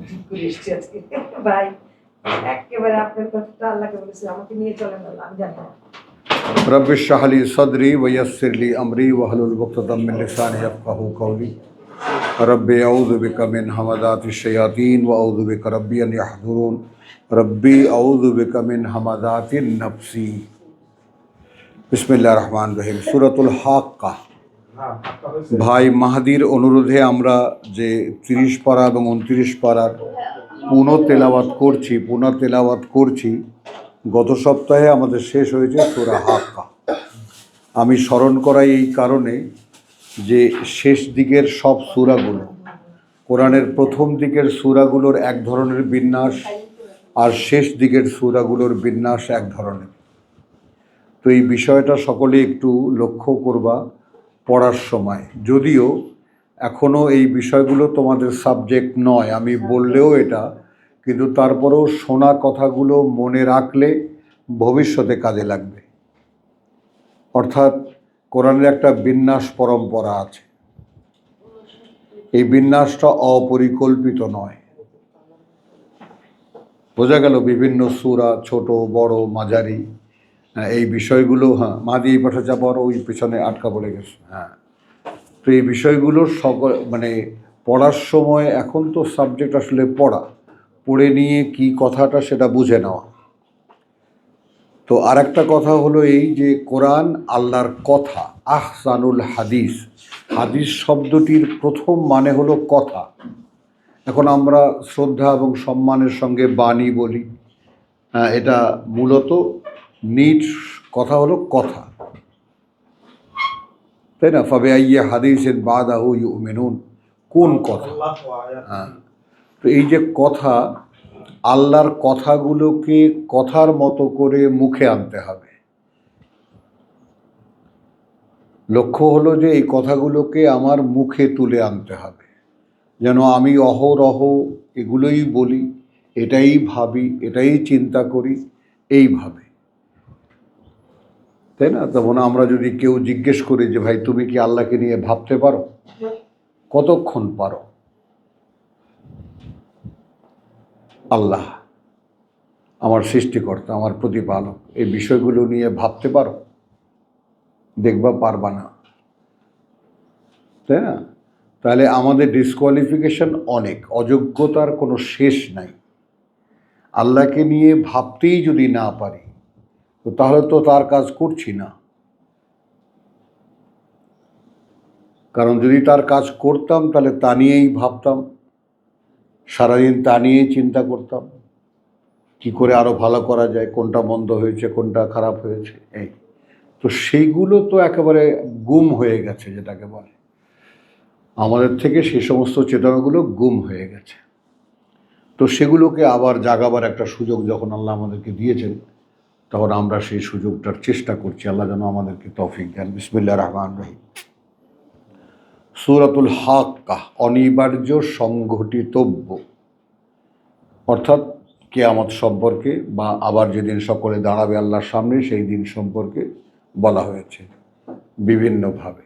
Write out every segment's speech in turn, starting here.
ঠিক করে এসছি আজকে ভাই, একেবারে আপনার কথাটা আল্লাহকে বলেছি আমাকে নিয়ে চলেন আল্লাহ, আমি জানতাম। रब इश्रह ली सदरी वयस्सिर ली अमरी वहलुल उक़दतम मिन लिसानी यफ़क़हू क़ौली रब्बी अऊज़ु बिका मिन हमाज़ातिश शयातीन व अऊज़ु बिका रब्बी अन यहज़ुरून रब्बी अऊज़ु बिका मिन हमाज़ातिन नफ्सी। बिस्मिल्लाहिर रहमानिर रहीम। सूरतुल हाक्का। ভাই মাহাদির অনুরোধে আমরা যে 30 পারা এবং 29 পারার পুনঃ তেলাওয়াত করছি। গত সপ্তাহে আমাদের শেষ হয়েছে সূরা হাক্কা। আমি স্মরণ করাই এই কারণে যে শেষ দিকের সব সূরাগুলো, কোরআনের প্রথম দিকের সূরাগুলোর এক ধরনের বিন্যাস আর শেষ দিকের সূরাগুলোর বিন্যাস এক ধরনের। তো এই বিষয়টা সকলে একটু লক্ষ্য করবা পড়ার সময়। যদিও এখনও এই বিষয়গুলো তোমাদের সাবজেক্ট নয়, আমি বললেও এটা, কিন্তু তারপরেও শোনা কথাগুলো মনে রাখলে ভবিষ্যতে কাজে লাগবে। অর্থাৎ কোরআনের একটা বিন্যাস পরম্পরা আছে, এই বিন্যাসটা অপরিকল্পিত নয়। বোঝা গেল? বিভিন্ন সূরা, ছোট বড় মাঝারি, এই বিষয়গুলো, হ্যাঁ মাদি এই পাশে যাবার ওই পেছনে আটকা পড়ে গেছে। হ্যাঁ, তো এই বিষয়গুলো মানে পড়ার সময়, এখন তো সাবজেক্ট আসলে পড়ে নিয়ে কি কথাটা সেটা বুঝে নেওয়া। তো আর একটা কথা হলো এই যে কোরআন আল্লাহর কথা, আহসানুল হাদিস। হাদিস শব্দটির প্রথম মানে হলো কথা। এখন আমরা শ্রদ্ধা এবং সম্মানের সঙ্গে বাণী বলি, এটা মূলত নিট কথা হলো কথা, তাই না? ফাবে আইয়ে হাদিসের বাদাহু ইউমিনুন, কোন কথা? হ্যাঁ, তো এই যে কথা, আল্লাহর কথাগুলোকে কথার মতো করে মুখে আনতে হবে। লক্ষ্য হলো যে এই কথাগুলোকে আমার মুখে তুলে আনতে হবে, যেন আমি অহরহ এগুলোই বলি, এটাই ভাবি, এটাই চিন্তা করি, এইভাবে, তাই না? তখন আমরা যদি কেউ জিজ্ঞেস করি যে ভাই তুমি কি আল্লাহকে নিয়ে ভাবতে পারো, কতক্ষণ পারো? আল্লাহ আমার সৃষ্টিকর্তা, আমার প্রতিপালক, এই বিষয়গুলো নিয়ে ভাবতে পারো? দেখবা পারবা না, তাই না? তাহলে আমাদের ডিসকোয়ালিফিকেশন অনেক, অযোগ্যতার কোনো শেষ নাই। আল্লাহকে নিয়ে ভাবতেই যদি না পারি, তো তাহলে তো তার কাজ করছি না। কারণ যদি তার কাজ করতাম তাহলে তা নিয়েই ভাবতাম, সারাদিন তা নিয়েই চিন্তা করতাম, কি করে আরও ভালো করা যায়, কোনটা মন্দ হয়েছে, কোনটা খারাপ হয়েছে, এই তো সেইগুলো তো একেবারে গুম হয়ে গেছে, যেটাকে বলে আমাদের থেকে সেই সমস্ত চেতনাগুলো গুম হয়ে গেছে। তো সেগুলোকে আবার জাগাবার একটা সুযোগ যখন আল্লাহ আমাদেরকে দিয়েছেন, তখন আমরা সেই সুযোগটার চেষ্টা করছি। আল্লাহ যেন আমাদেরকে তৌফিক দেন। বিসমিল্লাহির রহমানির রহিম। সূরাতুল হাক্কা, অনিবার্য সংঘটিতব্য, অর্থাৎ কিয়ামত সম্পর্কে, বা আবার যেদিন সকলে দাঁড়াবে আল্লাহর সামনে সেই দিন সম্পর্কে বলা হয়েছে বিভিন্নভাবে।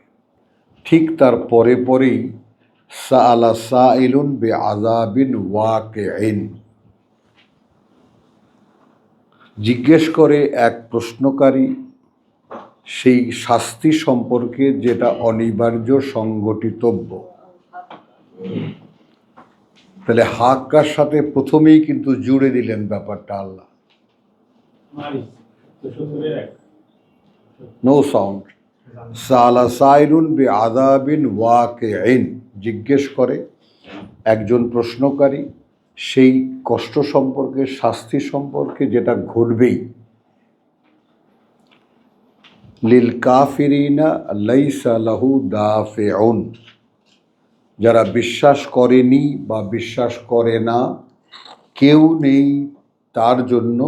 ঠিক তার পরেই সাআলা সাইলুন বিআযাবিন ওয়াকিইন, জিজ্ঞেস করে এক প্রশ্নকারী সেই শাস্তি সম্পর্কে যেটা অনিবার্য সংঘটিতব্য। তাহলে হাক্কার সাথে প্রথমেই কিন্তু জুড়ে দিলেন ব্যাপারটা আল্লাহ। No sound. সাআলা সাইলুন বিআযাবিন ওয়াকিইন, জিজ্ঞেস করে একজন প্রশ্নকারী সেই কষ্ট সম্পর্কে, শাস্তি সম্পর্কে যেটা ঘটবেই। লিল কাফিরিনা লাইসা লাহু দাফিউন, যারা বিশ্বাস করেনি বা বিশ্বাস করে না, কেউ নেই তার জন্য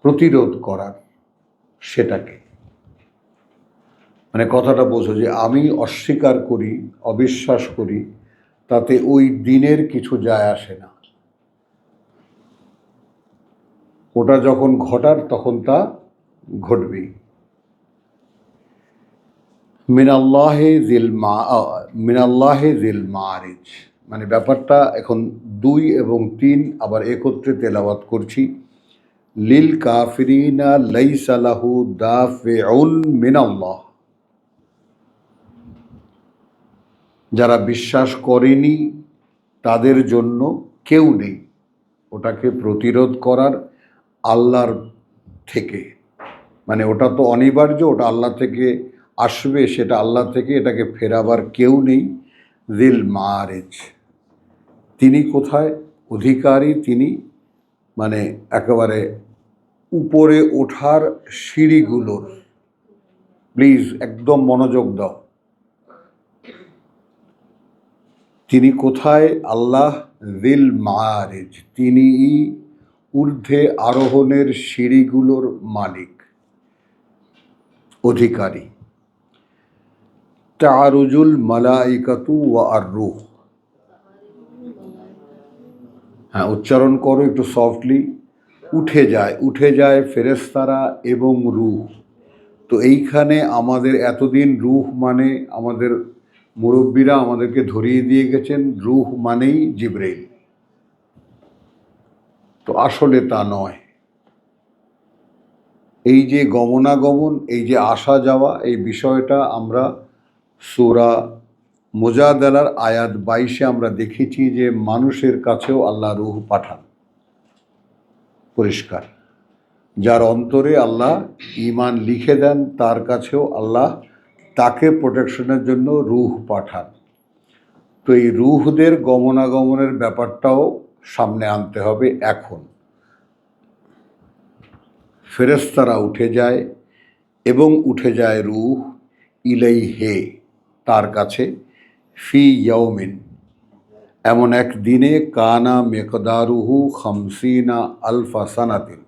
প্রতিরোধ করার সেটাকে। মানে কথাটা বোঝো যে আমি অস্বীকার করি, অবিশ্বাস করি, তাতে ওই দিনের কিছু যায় আসে না। ওটা যখন ঘটার তখন তা ঘটবেই। মিনাল্লাহি যিল মাআরিজ, মানে ব্যাপারটা এখন 2 এবং 3 আবার একত্রে তেলাওয়াত করছি। লিল কাফিরিনা লাইসা লাহু দাফিউন মিনাল্লাহ, যারা বিশ্বাস করেনি তাদের জন্য কেউ নেই ওটাকে প্রতিরোধ করার আল্লাহর থেকে। মানে ওটা তো অনিবার্য, ওটা আল্লাহ থেকে আসবে, সেটা আল্লাহ থেকে, এটাকে ফেরাবার কেউ নেই। জিল মারেজ, তিনি কোথায় অধিকারী, তিনি মানে একেবারে উপরে ওঠার সিঁড়িগুলোর। প্লিজ একদম মনোযোগ দাও। তিনি কোথায়? আল্লাহ জিল মারেজ, তিনি ঊর্ধ্বে আরোহণের সিঁড়িগুলোর মালিক, অধিকারী। তারুজুল মালাইকাতু ওয়া আর রূহ, হ্যাঁ উচ্চারণ করো একটু সফটলি। উঠে যায় ফেরেশতারা এবং রূহ। তো এইখানে আমাদের এতদিন রূহ মানে আমাদের মুরব্বীরা আমাদেরকে ধরিয়ে দিয়ে গেছেন রূহ মানেই জিবরাইল। তো আসলে তা নয়। এই যে গমনাগমন, এই যে আসা যাওয়া, এই বিষয়টা আমরা সূরা মুজাদালার আয়াত 22-এ আমরা দেখেছি যে মানুষের কাছেও আল্লাহ রূহ পাঠান। পরিষ্কার, যার অন্তরে আল্লাহ ঈমান লিখে দেন তার কাছেও আল্লাহ তাকে প্রোটেকশনের জন্য রূহ পাঠান। তো এই রূহদের গমনাগমনের ব্যাপারটাও সামনে আনতে হবে। এখন ফেরেশতারা উঠে যায় এবং উঠে যায় রূহ ইলাইহে, তার কাছে, ফি ইয়াউমিন, এমন এক দিনে, কানা মিকদারুহু 50 আলফা সানাতিন,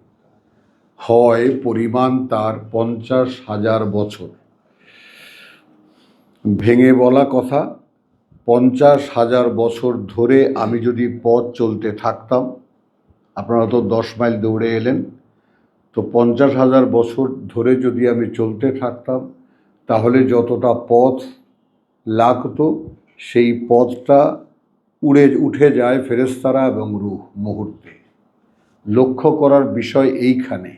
হয় পরিমাণ তার 50,000 বছর। ভেঙে বলা কথা, 50,000 বছর ধরে আমি যদি পথ চলতে থাকতাম, আপনারা তো 10 মাইল দৌড়ে এলেন, তো 50,000 বছর ধরে যদি আমি চলতে থাকতাম তাহলে যতটা পথ লাগতো সেই পথটা উঠে যায় ফেরেশতারা এবং রূহ মুহূর্তে। লক্ষ্য করার বিষয় এইখানে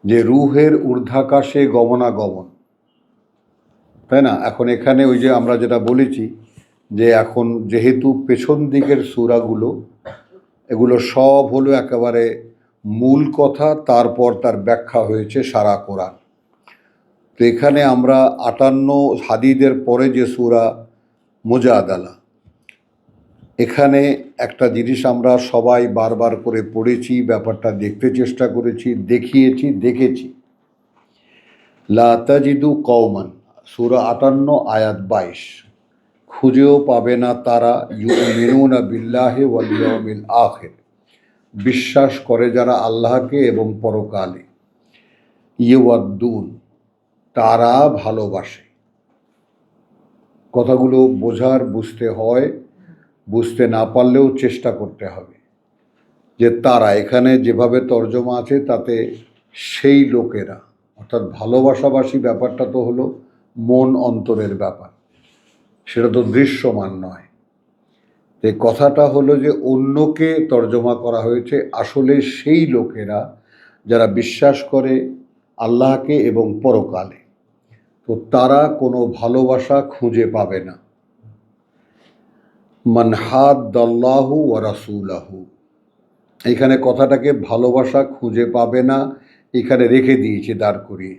যে রূহের ঊর্ধ্বাকাশে গমনাগমন, তাই না? এখন এখানে ওই যে আমরা যেটা বলেছি যে এখন যেহেতু পেছন দিকের সূরাগুলো এগুলো সব হলো একেবারে মূল কথা, তারপর তার ব্যাখ্যা হয়েছে সারা কোরআন। তো এখানে আমরা 58 হাদিদের পরে যে সূরা মুজাদালা, এখানে একটা জিনিস আমরা সবাই বারবার করে পড়েছি, ব্যাপারটা দেখতে চেষ্টা করেছি, দেখেছি। লা তাজিদু কওমান, সূরা 58 আয়াত 22, খুঁজেও পাবে না তারা, ইউমিনুনা বিল্লাহি ওয়াল ইয়াউমিল আখির, বিশ্বাস করে যারা আল্লাহকে এবং পরকালে, ইউয়াদ্দুন, তারা ভালোবাসে। কথাগুলো বুঝতে হয়, বুঝতে না পারলেও চেষ্টা করতে হবে যে তারা, এখানে যেভাবে তর্জমা আছে তাতে সেই লোকেরা, অর্থাৎ ভালোবাসাবাসী, ব্যাপারটা তো হলো মন অন্তরের ব্যাপার, সেটা তো দৃশ্যমান নয়। এই কথাটা হলো যে অন্যকে তর্জমা করা হয়েছে, আসলে সেই লোকেরা যারা বিশ্বাস করে আল্লাহকে এবং পরকালে, তো তারা কোনো ভালোবাসা খুঁজে পাবে না। মান হাদ্দাল্লাহু ওয়া রাসূলাহু, এখানে কথাটাকে ভালোবাসা খুঁজে পাবে না এখানে রেখে দিয়েছে দাঁড় করিয়ে।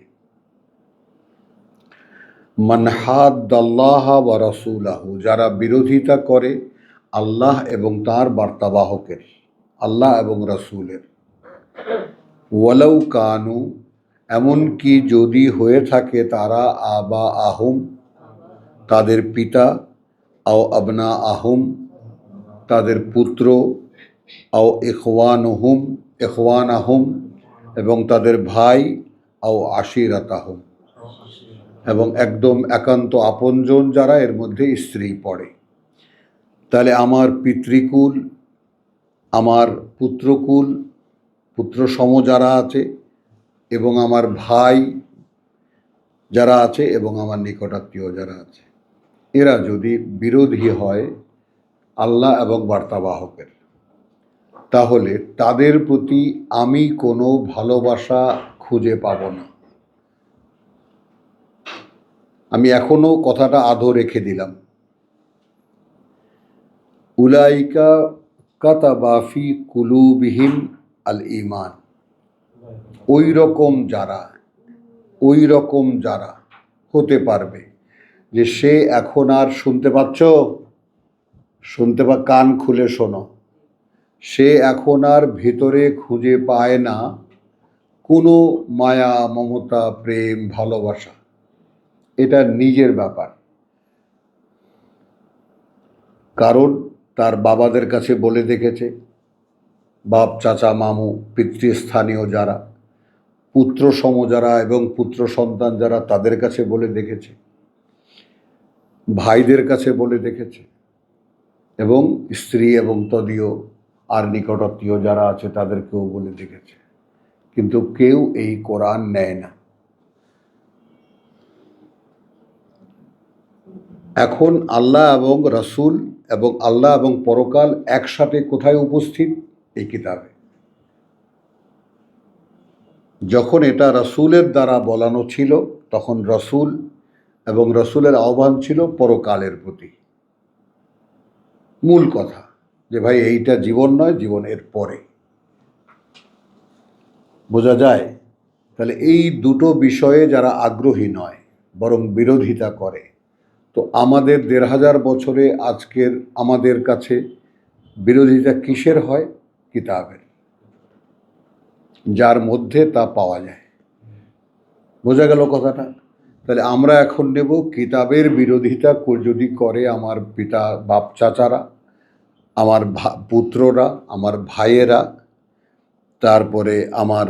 মান হাদ্দাল্লাহ ওয়া রাসূলাহু, যারা বিরোধিতা করে আল্লাহ এবং তার বার্তাবাহকের, আল্লাহ এবং রাসূলের। ওয়ালাউ কানু, এমনকি যদি হয়ে থাকে তারা, আবা আহুম, তাদের পিতা, আও আবনা আহুম, তাদের পুত্র, আও ইখওয়ান আহুম, এবং তাদের ভাই, আও আশিরাত আহুম, এবং একদম একান্ত আপনজন যারা, এর মধ্যে স্ত্রী পড়ে। তাহলে আমার পিতৃকুল, আমার পুত্রকুল, পুত্রসম যারা আছে, এবং আমার ভাই যারা আছে, এবং আমার নিকটাত্মীয় যারা আছে, এরা যদি বিরোধী হয় আল্লাহ এবং বার্তাবাহকের, তাহলে তাদের প্রতি আমি কোনো ভালোবাসা খুঁজে পাব না। আমি এখনো কথাটা আধো রেখে দিলাম। উলাইকা কাতাবা ফি কুলুবিহিম আল ঈমান, ওই রকম যারা হতে পারবে যে সে এখন আর কান খুলে শোনো, সে এখন আর ভেতরে খুঁজে পায় না কোনো মায়া, মমতা, প্রেম, ভালোবাসা। এটা নিজের ব্যাপার। কারণ তার বাবাদের কাছে বলে দেখেছে, বাপ, চাচা, মামু, পিতৃস্থানীয় যারা, পুত্র সম যারা এবং পুত্র সন্তান যারা, তাদের কাছে বলে দেখেছে, ভাইদের কাছে বলে দেখেছে, এবং স্ত্রী এবং তদীয় আর নিকটাত্মীয় যারা আছে তাদেরকেও বলে দেখেছে, কিন্তু কেউ এই কোরআন নেয় না। এখন আল্লাহ এবং রাসূল এবং আল্লাহ এবং পরকাল একসাথে কোথায় উপস্থিত? এই কিতাবে। যখন এটা রাসূলের দ্বারা বলানো ছিল, তখন রাসূল এবং রাসূলের আহ্বান ছিল পরকালের প্রতি। মূল কথা যে ভাই এইটা জীবন নয়, জীবন এর পরে। বোঝা যায়? তাহলে এই দুটো বিষয়ে যারা আগ্রহী নয়, বরং বিরোধিতা করে, তো আমাদের ১৫০০ বছরে আজকের আমাদের কাছে বিরোধিতা কিসের হয়? কিতাবের, যার মধ্যে তা পাওয়া যায়। বোঝা গেল কথাটা? তাহলে আমরা এখন নেব কিতাবের বিরোধিতা যদি করে আমার পিতা, বাপ, চাচারা, আমার পুত্ররা, আমার ভাইয়েরা, তারপরে আমার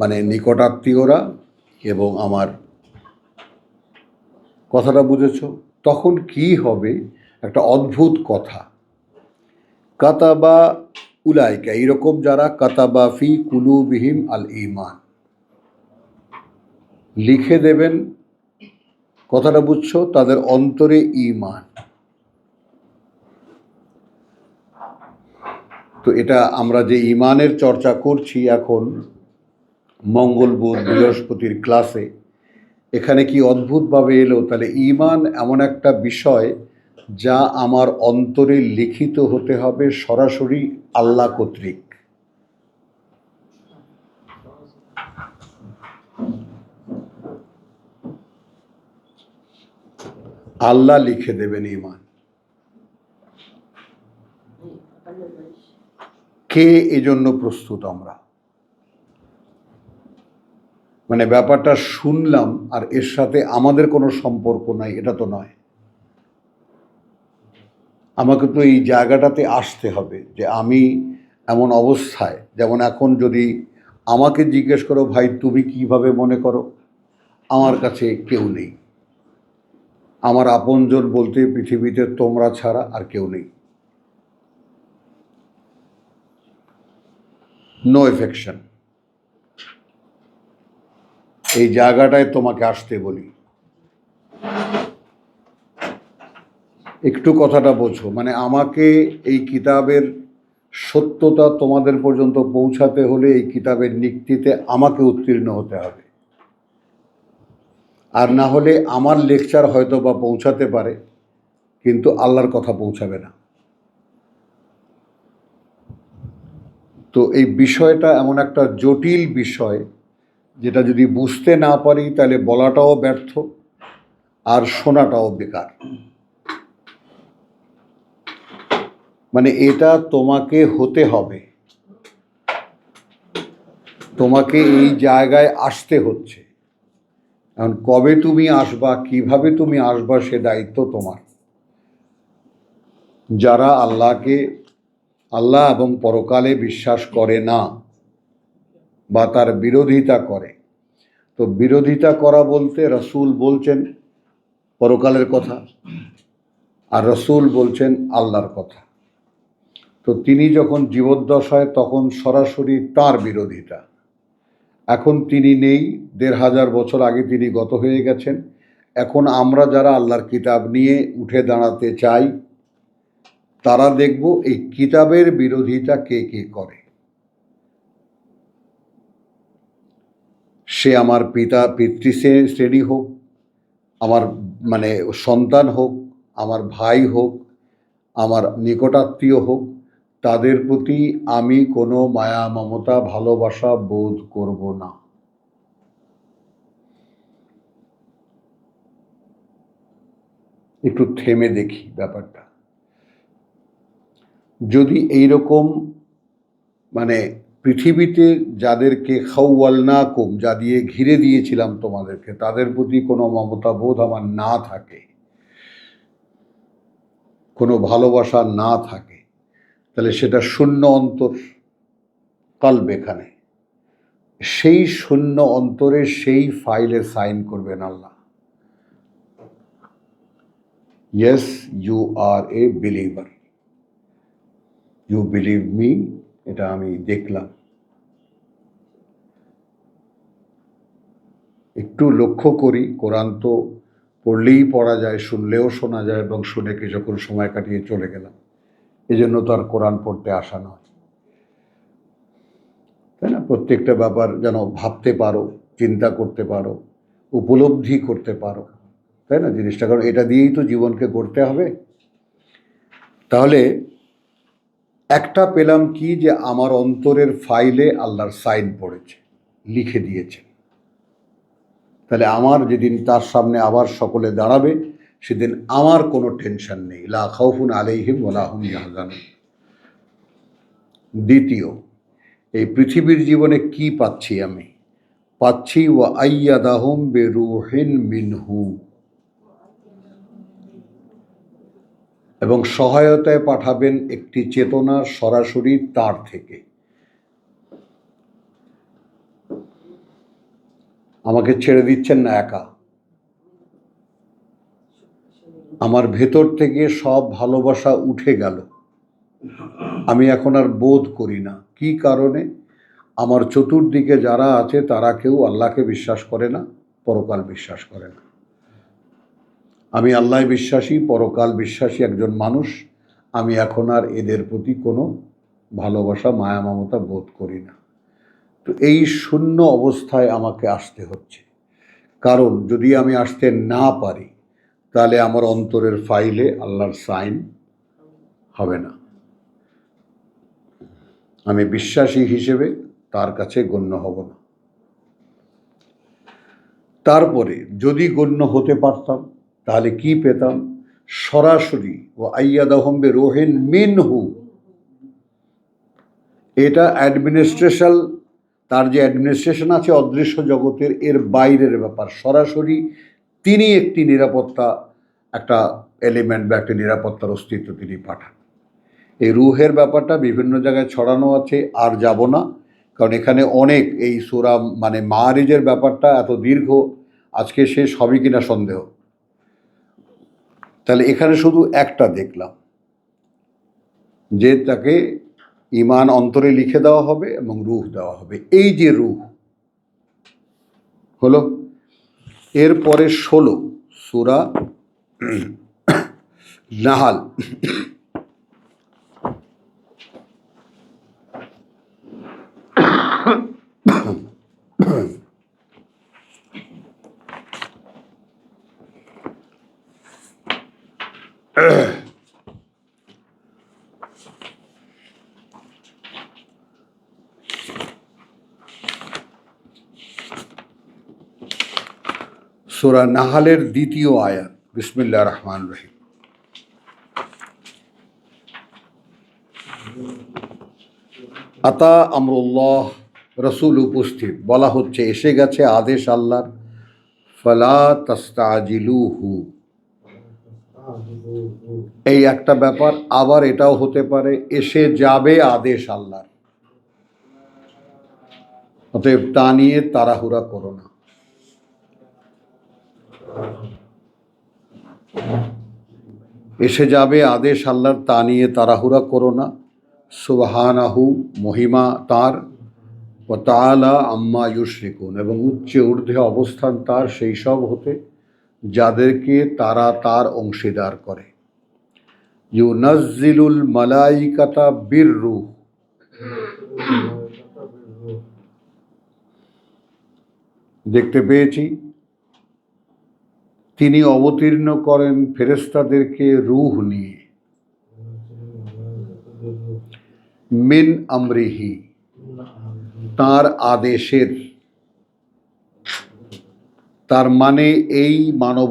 মানে নিকটাত্মীয়রা এবং আমার, কথাটা বুঝেছ? তখন কি হবে? একটা অদ্ভুত কথা, কাতাবা উলাইকা, এইরকম যারা, কাতাবা ফি কুলুবিহিম আল ঈমান, লিখে দেবেন, কথাটা বুঝছো, তাদের অন্তরে ঈমান। তো এটা আমরা যে ঈমানের চর্চা করছি এখন মঙ্গল, বুধ, বৃহস্পতির ক্লাসে, এখানে কি অদ্ভুতভাবে এলো, তাহলে ঈমান এমন একটা বিষয় যা আমার অন্তরে লিখিত হতে হবে সরাসরি আল্লাহ কর্তৃক। আল্লাহ লিখে দেবেন ঈমান। কে এজন্য প্রস্তুত? আমরা, মানে ব্যাপারটা শুনলাম আর এর সাথে আমাদের কোনো সম্পর্ক নাই, এটা তো নয়। আমাকে তো এই জায়গাটাতে আসতে হবে যে আমি এমন অবস্থায়, যেমন এখন যদি আমাকে জিজ্ঞেস করো, ভাই তুমি কিভাবে মনে করো, আমার কাছে কেউ নেই, আমার আপনজন বলতে পৃথিবীতে তোমরা ছাড়া আর কেউ নেই। No affection. এই জায়গাটায় তোমাকে আসতে বলি। একটু কথাটা বোঝো, মানে আমাকে এই কিতাবের সত্যতা তোমাদের পর্যন্ত পৌঁছাতে হলে এই কিতাবের নিক্তিতে আমাকে উত্তীর্ণ হতে হবে। আর না হলে আমার লেকচার হয়তো বা পৌঁছাতে পারে, কিন্তু আল্লাহর কথা পৌঁছাবে না। তো এই বিষয়টা এমন একটা জটিল বিষয়, যেটা যদি বুঝতে না পারি তাহলে বলাটাও ব্যর্থ আর শোনাটাও বেকার। মানে এটা তোমাকে হতে হবে, তোমাকে এই জায়গায় আসতে হচ্ছে। এখন কবে তুমি আসবা, কিভাবে তুমি আসবা, সে দায়িত্ব তোমার। যারা আল্লাহ এবং পরকালে বিশ্বাস করে না বা তার বিরোধিতা করে, তো বিরোধিতা করা বলতে রাসূল বলছেন পরকালের কথা আর রাসূল বলছেন আল্লাহর কথা। তো তিনি যখন জীবদ্দশায় তখন সরাসরি তার বিরোধিতা। এখন তিনি নেই, ১৫০০ বছর আগে তিনি গত হয়ে গেছেন। এখন আমরা যারা আল্লাহর কিতাব নিয়ে উঠে দাঁড়াতে চাই, তারা দেখব এই কিতাবের বিরোধিতা কে কে করে। সে আমার পিতৃশ্রেণী হোক, আমার মানে সন্তান হোক, আমার ভাই হোক, আমার নিকটাত্মীয় হোক, তাদের প্রতি আমি কোনো মায়া মমতা ভালোবাসা বোধ করব না। একটু থেমে দেখি ব্যাপারটা। যদি এইরকম মানে পৃথিবীতে যাদেরকে খাওয়ালনাকুম, যা দিয়ে ঘিরে দিয়েছিলাম তোমাদেরকে, তাদের প্রতি কোনো মমতা বোধ আমার না থাকে, কোনো ভালোবাসা না থাকে, তাহলে সেটা শূন্য অন্তর কাল্ব। এখানে সেই শূন্য অন্তরে সেই ফাইলে সাইন করবেন Allah, yes you are a believer, you believe me. এটা আমি দেখলাম। একটু লক্ষ্য করি, কোরআন তো পড়লেই পড়া যায়, শুনলেও শোনা যায়, এবং শুনে কি যখন সময় কাটিয়ে চলে গেলাম, এই জন্য তো আর কোরআন পড়তে আসা নয়, তাই না? প্রত্যেকটা ব্যাপার যেন ভাবতে পারো, চিন্তা করতে পারো, উপলব্ধি করতে পারো, তাই না জিনিসটা? কারণ এটা দিয়েই তো জীবনকে গড়তে হবে। তাহলে একটা পেলাম কি, যে আমার অন্তরের ফাইলে আল্লাহর সাইন পড়েছে, লিখে দিয়েছে। তাহলে আমার যেদিন তার সামনে আবার সকলে দাঁড়াবে, সেদিন আমার কোনো টেনশন নেই, লা খাউফুন আলাইহিম ওয়ালা হুম ইয়াহজানুন। দ্বিতীয়, এই পৃথিবীর জীবনে কি পাচ্ছি আমি? পাচ্ছি ওয়া আইয়াদাহুম বিরূহিন মিনহু, এবং সহায়তায় পাঠাবেন একটি চেতনা সরাসরি তার থেকে। আমাকে ছেড়ে দিচ্ছেন না একা, আমার ভেতর থেকে সব ভালোবাসা উঠে গেল, আমি এখন আর বোধ করি না। কি কারণে? আমার চতুর্দিকে যারা আছে তারা কেউ আল্লাহকে বিশ্বাস করে না, পরকাল বিশ্বাস করে না। আমি আল্লাহ বিশ্বাসী, পরকাল বিশ্বাসী একজন মানুষ। আমি এখন আর এদের প্রতি কোনো ভালোবাসা মায়া মমতা বোধ করি না। তো এই শূন্য অবস্থায় আমাকে আসতে হচ্ছে, কারণ যদি আমি আসতে না পারি, তাহলে আমার অন্তরের ফাইলে আল্লাহর সাইন হবে না, আমি বিশ্বাসী হিসেবে তার কাছে গণ্য হব না। তারপরে যদি গণ্য হতে পারতাম, তাহলে কি পেতাম? সরাসরি ও আইয়াদাহুম বিরূহিন মিনহু, এটা অ্যাডমিনিস্ট্রেশন, তার যে অ্যাডমিনিস্ট্রেশন আছে অদৃশ্য জগতের, এর বাইরের ব্যাপার। সরাসরি তিনি একটি নিরাপত্তা, একটা এলিমেন্ট বা একটা নিরাপত্তার অস্তিত্ব তিনি পাঠান। এই রুহের ব্যাপারটা বিভিন্ন জায়গায় ছড়ানো আছে, আর যাব না, কারণ এখানে অনেক, এই সূরা মানে মাআরিজের ব্যাপারটা এত দীর্ঘ, আজকে শেষ হবে কিনা সন্দেহ। তাহলে এখানে শুধু একটা দেখলাম, যে তাকে ঈমান অন্তরে লিখে দেওয়া হবে এবং রূহ দেওয়া হবে। এই যে রূহ হলো, এরপরে 16 সূরা নাহাল। সূরা নাহালের 2য় আয়াত, বিসমিল্লাহির রহমানির রহিম। আতা আমরুল্লাহ, রসুল উপস্থিত, বলা হচ্ছে এসে গেছে আদেশ আল্লাহর। ফালা তাস্তাজিলুহু, এই একটা ব্যাপার। আবার এটাও হতে পারে এসে যাবে আদেশ আল্লাহর, অতএব তা নিয়ে তাড়াহুড়া করো না। এসে যাবে আদেশ আল্লাহর, তা নিয়ে তাড়াহুড়া করো না। সুবহানাহু, মহিমা তার, ওয়া তাআলা আম্মা ইউশরিকুন, এবং উচ্চে ঊর্ধ্বে অবস্থান তার সেই সব হতে যাদেরকে তারা তার অংশীদার করে। ইউনাজ্জিলুল মালাইকাতা বিররূহ, দেখতে পেয়েছি তিনি অবতীর্ণ করেন ফেরেশতাদেরকে রূহ নিয়ে, মিন আমরিহি, তার আদেশের। তার মানে এই মানব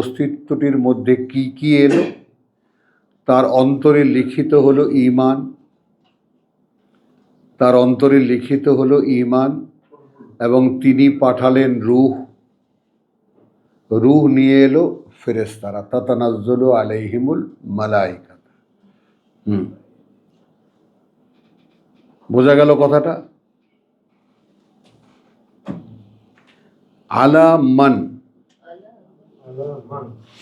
অস্তিত্বটির মধ্যে কি কি এলো? তার অন্তরে লিখিত হলো ঈমান, তার অন্তরে লিখিত হলো ঈমান, এবং তিনি পাঠালেন রূহ নিয়ে এলো ফেরেশতারা, তাতানাজ্জালু আলাইহিমুল মালাইকা। বোঝা গেল কথাটা? আলা মান,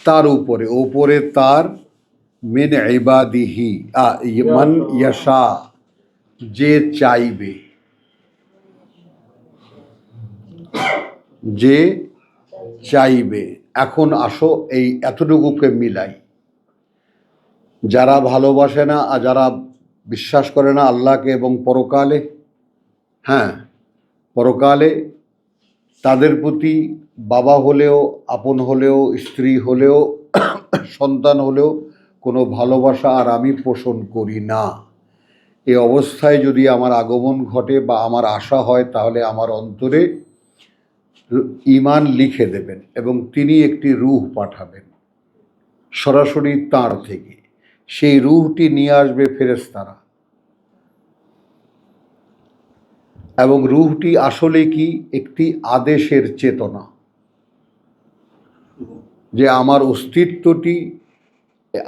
তার উপরে তার, মিন ইবাদিহি, মান ইয়াশা, যে চাইবে, যে চাইবে। এখন আসো এই এতটুকুকে মিলাই। যারা ভালোবাসে না আর যারা বিশ্বাস করে না আল্লাহকে এবং পরকালে, হ্যাঁ পরকালে, তাদের প্রতি বাবা হলেও, আপন হলেও, স্ত্রী হলেও, সন্তান হলেও কোনো ভালোবাসা আর আমি পোষণ করি না। এই অবস্থায় যদি আমার আগমন ঘটে বা আমার আশা হয়, তাহলে আমার অন্তরে ঈমান লিখে দেবেন এবং তিনি একটি রূহ পাঠাবেন সরাসরি তাঁর থেকে। সেই রূহটি নিয়ে আসবে ফেরেশতারা, এবং রূহটি আসলে কি? একটি আদেশের চেতনা, যে আমার অস্তিত্বটি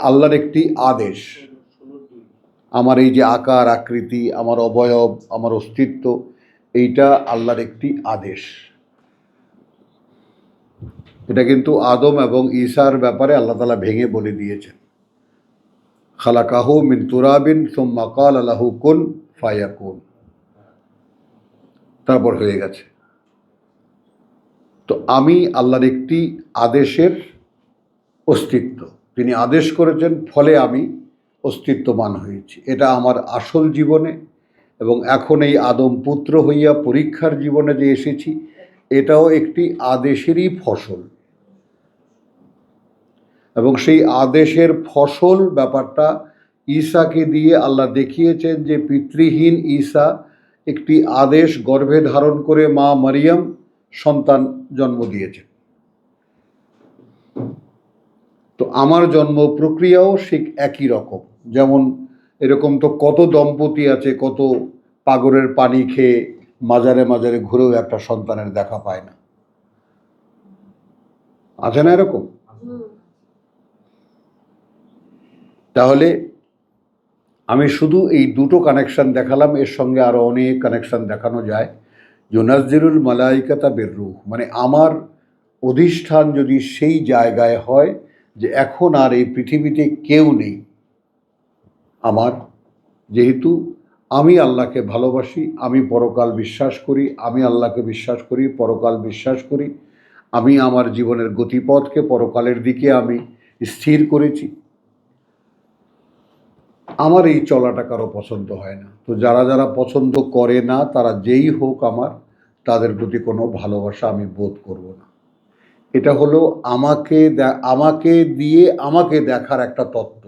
আল্লাহর একটি আদেশ। আমার এই যে আকার আকৃতি, আমার অবয়ব, আমার অস্তিত্ব, এইটা আল্লাহর একটি আদেশ। এটা কিন্তু আদম এবং ঈসার ব্যাপারে আল্লাহ তাআলা ভেঙে বলে দিয়েছেন। খালাকাহু মিন তুরাবিন সুম্মা ক্বালা লাহু কুন ফায়াকুন, তারপর হয়ে গেছে। তো আমি আল্লাহর একটি আদেশের অস্তিত্ব, তিনি আদেশ করেছেন, ফলে আমি অস্তিত্ববান হয়েছি। এটা আমার আসল জীবনে, এবং এখন এই আদম পুত্র হইয়া পরীক্ষার জীবনে যে এসেছি, এটাও একটি আদেশেরই ফসল। এবং সেই আদেশের ফসল ব্যাপারটা ঈসাকে দিয়ে আল্লাহ দেখিয়েছেন যে পিতৃহীন ঈসা একটি আদেশ গর্ভে ধারণ করে মা মারিয়াম সন্তান জন্ম দিয়েছেন। তো আমার জন্ম প্রক্রিয়াও ঠিক একই রকম। যেমন এরকম তো কত দম্পতি আছে, কত পাগরের পানি খেয়ে মাজারে মাজারে ঘুরেও একটা সন্তানের দেখা পায় না, আছে না এরকম? তাহলে আমি শুধু এই দুটো কানেকশন দেখালাম, এর সঙ্গে আরো অনেক কানেকশন দেখানো যায়। ইউনাজ্জিলুল মালাইকাতা বিররূহ, মানে আমার অধিষ্ঠান যদি সেই জায়গায় হয় যে এখন আর এই পৃথিবীতে কেউ নেই আমার, যেহেতু আমি আল্লাহকে ভালোবাসি, আমি পরকাল বিশ্বাস করি, আমি আল্লাহকে বিশ্বাস করি, পরকাল বিশ্বাস করি, আমি আমার জীবনের গতিপথকে পরকালের দিকে আমি স্থির করেছি, আমার এই চলাটা কারো পছন্দ হয় না। তো যারা যারা পছন্দ করে না, তারা যেই হোক আমার, তাদের প্রতি কোনো ভালোবাসা আমি বোধ করব না। এটা হলো আমাকে দিয়ে আমাকে দেখার একটা তত্ত্ব।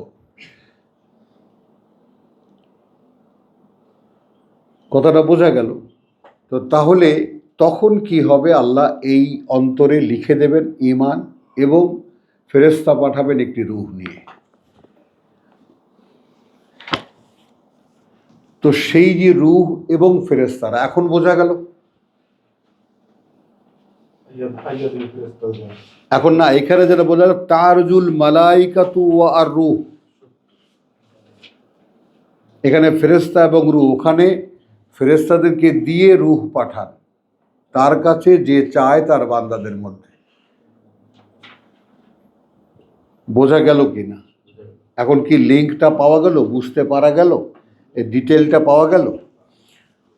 কথাটা বোঝা গেল? তো তাহলে তখন কি হবে? আল্লাহ এই অন্তরে লিখে দেবেন ঈমান, এবং ফেরেশতা পাঠাবেন একটি রূহ নিয়ে। তো সেই যে রূহ এবং ফেরেশতারা, এখন বোঝা গেল? এখন না, এখানে যেটা বোঝা গেল, তারজুল মালাইকাতু ওয়া আর রূহ, এখানে ফেরেশতা এবং রূহ, ওখানে ফেরেশতাদেরকে দিয়ে রূহ পাঠান তার কাছে যে চায় তার বান্দাদের মধ্যে। বোঝা গেল কি না? এখন কি লিঙ্কটা পাওয়া গেল? বুঝতে পারা গেল? এই ডিটেলটা পাওয়া গেল?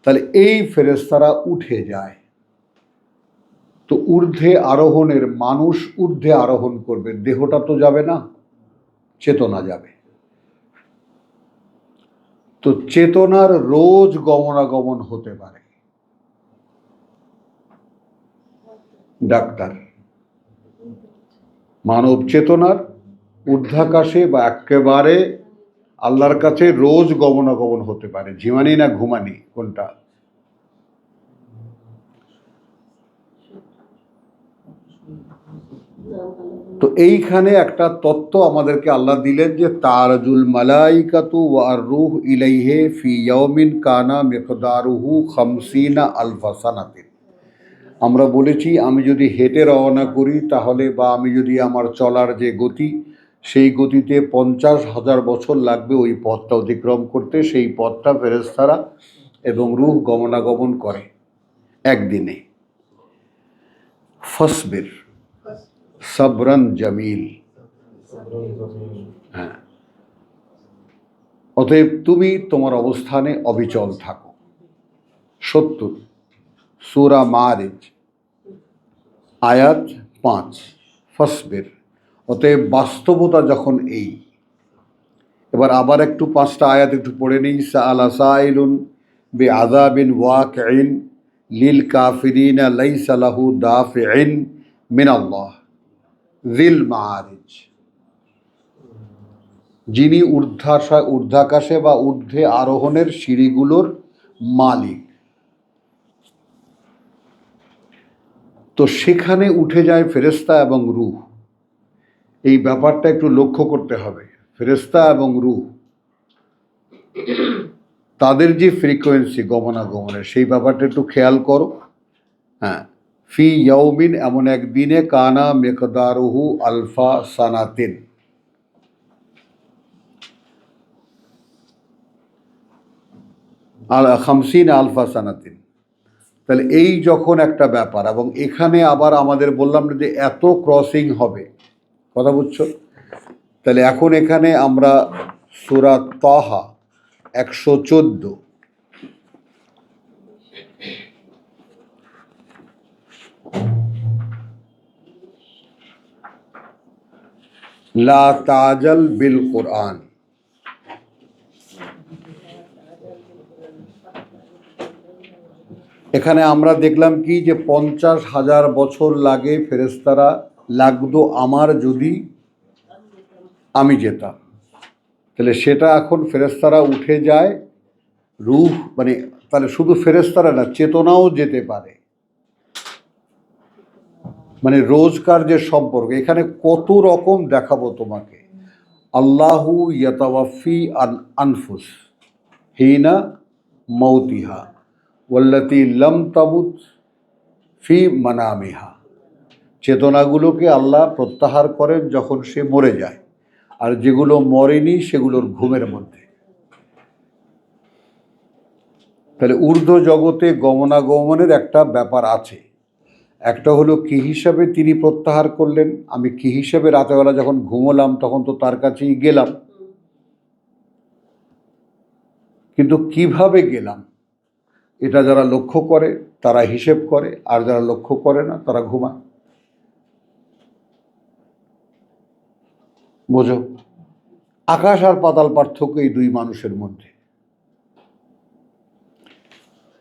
তাহলে এই ফেরেশতারা উঠে যায়। তো তো ঊর্ধ্বে আরোহণের মানুষ ঊর্ধ্বে আরোহণ করবে, দেহটা তো যাবে না, চেতনা যাবে। তো চেতনার রোজ গমনাগমন হতে পারে। ডাক্তার, মানব চেতনার ঊর্ধ্বাকাশে বা একেবারে আল্লাহর কাছে রোজ গমনাগমন হতে পারে, ঝিমানি না ঘুমানি কোনটা? তো এইখানে একটা তত্ত্ব আমাদেরকে আল্লাহ দিলেন যে তারাজুল মালাইকাতু ওয়ার রূহ ইলাইহি ফি ইয়াউমিন কানা মিকদারুহু 50 আলফা সানাতিন। আমরা বলেছি আমি যদি হেঁটে রওনা করি তাহলে, বা আমি যদি আমার চলার যে গতি সেই গতিতে 50,000 বছর লাগবে ওই পথটা অতিক্রম করতে। সেই পথটা ফেরেশতারা এবং রূহ গমনাগমন করে একদিনে। ফসবির সাবরান জামিল। হ্যাঁ, অতএব তুমি তোমার অবস্থানে অবিচল থাকো। 70 সূরা মারিজ আয়াত 5। ফসবির, অতএব বাস্তবতা যখন এই। এবার আবার একটু 5টা আয়াত একটু পড়ে নিই। সাআলা সাইলুন বিআযাবিন ওয়াকিইন লিল কাফিরিনা লাইসা লাহু দাফিইন মিনাল্লাহ যিল মাআরিজ। যিনি ঊর্ধ্বাকাশে বা ঊর্ধ্বে আরোহণের সিঁড়িগুলোর মালিক। তো সেখানে উঠে যায় ফেরেশতা এবং রূহ। এই ব্যাপারটা একটু লক্ষ্য করতে হবে। ফেরেশতা এবং রূহ তাদের যে ফ্রিকোয়েন্সি গমনাগমনের, সেই ব্যাপারটা একটু খেয়াল করো। হ্যাঁ, ফি ইয়াউমিন, এমন একদিনে, কানা মিকদারুহু আলফা সানাতিন, আল 50 আলফা সানাতিন। তাহলে এই যখন একটা ব্যাপার, এবং এখানে আবার আমাদের বললাম যে এত ক্রসিং হবে, কথা বুঝছো? তাহলে এখন এখানে আমরা সূরা তাহা 114 লা তাজাল বিল কোরআন। এখানে আমরা দেখলাম কি যে 50,000 বছর লাগে ফেরেশতারা, লাগতো আমার যদি আমি যেতাম। তাহলে সেটা এখন ফেরেশতারা উঠে যায়, রূহ মানে তাহলে শুধু ফেরেশতারা না, চেতনাও যেতে পারে। মানে রোজকার যে সম্পর্ক এখানে কত রকম দেখাবো তোমাকে। আল্লাহু ইয়াতাওয়াফি আনফুস হিনা মৌতিহা ওয়াল্লাতি লাম তামুত ফি মানামিহা। চেতনাগুলোকে আল্লাহ প্রত্যাহার করেন যখন সে মরে যায়, আর যেগুলো মরেনি সেগুলোর ঘুমের মধ্যে। তাহলে ঊর্ধ্ব জগতে গমনাগমনের একটা ব্যাপার আছে। একটা হলো কি হিসাবে তিনি প্রত্যাহার করলেন। আমি কি হিসাবে রাতেবেলা যখন ঘুমোলাম তখন তো তার কাছেই গেলাম, কিন্তু কিভাবে গেলাম এটা যারা লক্ষ্য করে তারা হিসেব করে, আর যারা লক্ষ্য করে না তারা ঘুমায়। বোঝো, আকাশ আর পাতাল পার্থক্য এই দুই মানুষের মধ্যে।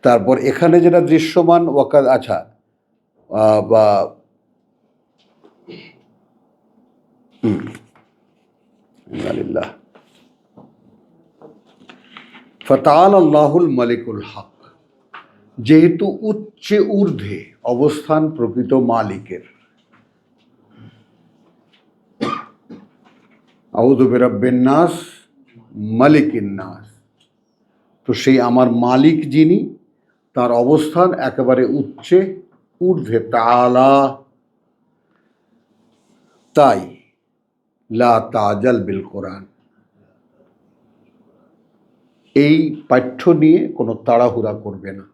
তারপর এখানে যেটা দৃশ্যমান ওয়াকাদ, আচ্ছা, বা আলিল্লাহ ফাতাআলা আল্লাহুল মালিকুল হক। যেহেতু উচ্চে ঊর্ধ্বে অবস্থান প্রকৃত মালিকের, আউযু বিরাব্বিন নাস মালিকিন নাস, তো সেই আমার মালিক যিনি, তার অবস্থান একেবারে উচ্চে ঊর্ধ্বে, তাআলা। তাই লা তাজাল বিল কোরআন, এই পাঠ্য নিয়ে কোনো তাড়াহুড়া করবে না।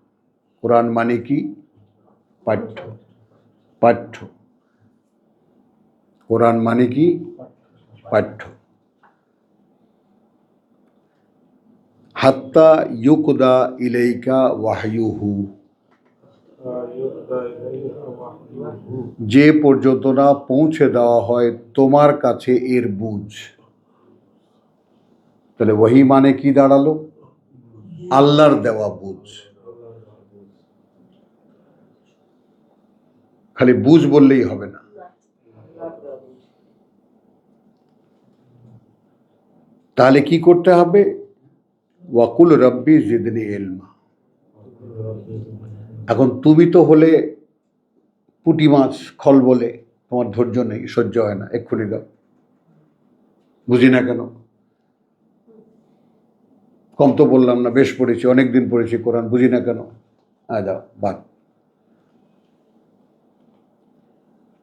কোরআন মানে কি? পাঠ্য। পাঠ্য, কোরআন মানে কি? পাঠ্য। হাত্তা ইউকদা ইলাইকা ওয়াহয়ুহু, যে পর্যন্ত না পৌঁছে দেওয়া হয় তোমার কাছে এর বুঝ। তাহলে ওয়াহি মানে কি দাঁড়ালো? আল্লাহর দেওয়া বুঝ। খালি বুঝ বললেই হবে না, তাহলে কি করতে হবে? ওয়াকুল রব্বি জিদনি ইলমা। এখন তুমি তো হলে পুঁটি মাছ খল বলে, তোমার ধৈর্য নেই, সহ্য হয় না, এক্ষুনি দাও। বুঝি না কেন? কম তো বললাম না, বেশ পড়েছি, অনেকদিন পড়েছি কোরআন, বুঝি না কেন? দাও বাদ।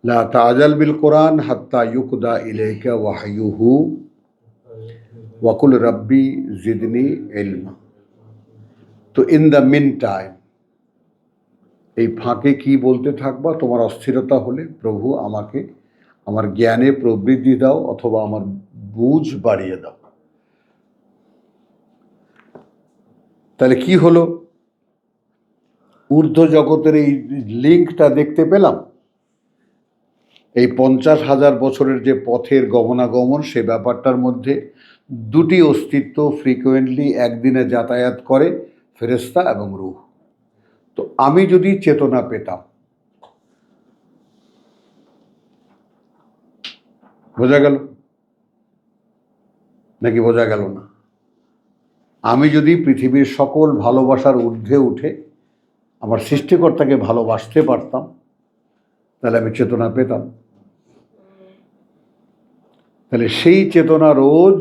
লা তাজাল বিল কোরআন হাত্তা ইউকদা ইলাইকা ওয়াহয়ুহু ওয়াকুল রব্বি জিদনি ইলমা। তো ইন দ্য মিন টাইম, এই ফাঁকে কি বলতে থাকবা? তোমার অস্থিরতা হলে প্রভু আমাকে আমার জ্ঞানে প্রবৃদ্ধি দাও অথবা আমার বুঝ বাড়িয়ে দাও। তাহলে কি হলো? ঊর্ধ্ব জগতের এই লিঙ্কটা দেখতে পেলাম। এই 50,000 বছরের যে পথের গমনাগমন, সে ব্যাপারটার মধ্যে দুটি অস্তিত্ব ফ্রিকোয়েন্টলি একদিনে যাতায়াত করে, ফেরেশতা এবং রূহ। তো আমি যদি চেতনা পেতাম, বোঝা গেল নাকি বোঝা গেল না? আমি যদি পৃথিবীর সকল ভালোবাসার ঊর্ধ্বে উঠে আমার সৃষ্টিকর্তাকে ভালোবাসতে পারতাম, তাহলে আমি চেতনা পেতাম। তাহলে সেই চেতনা রোজ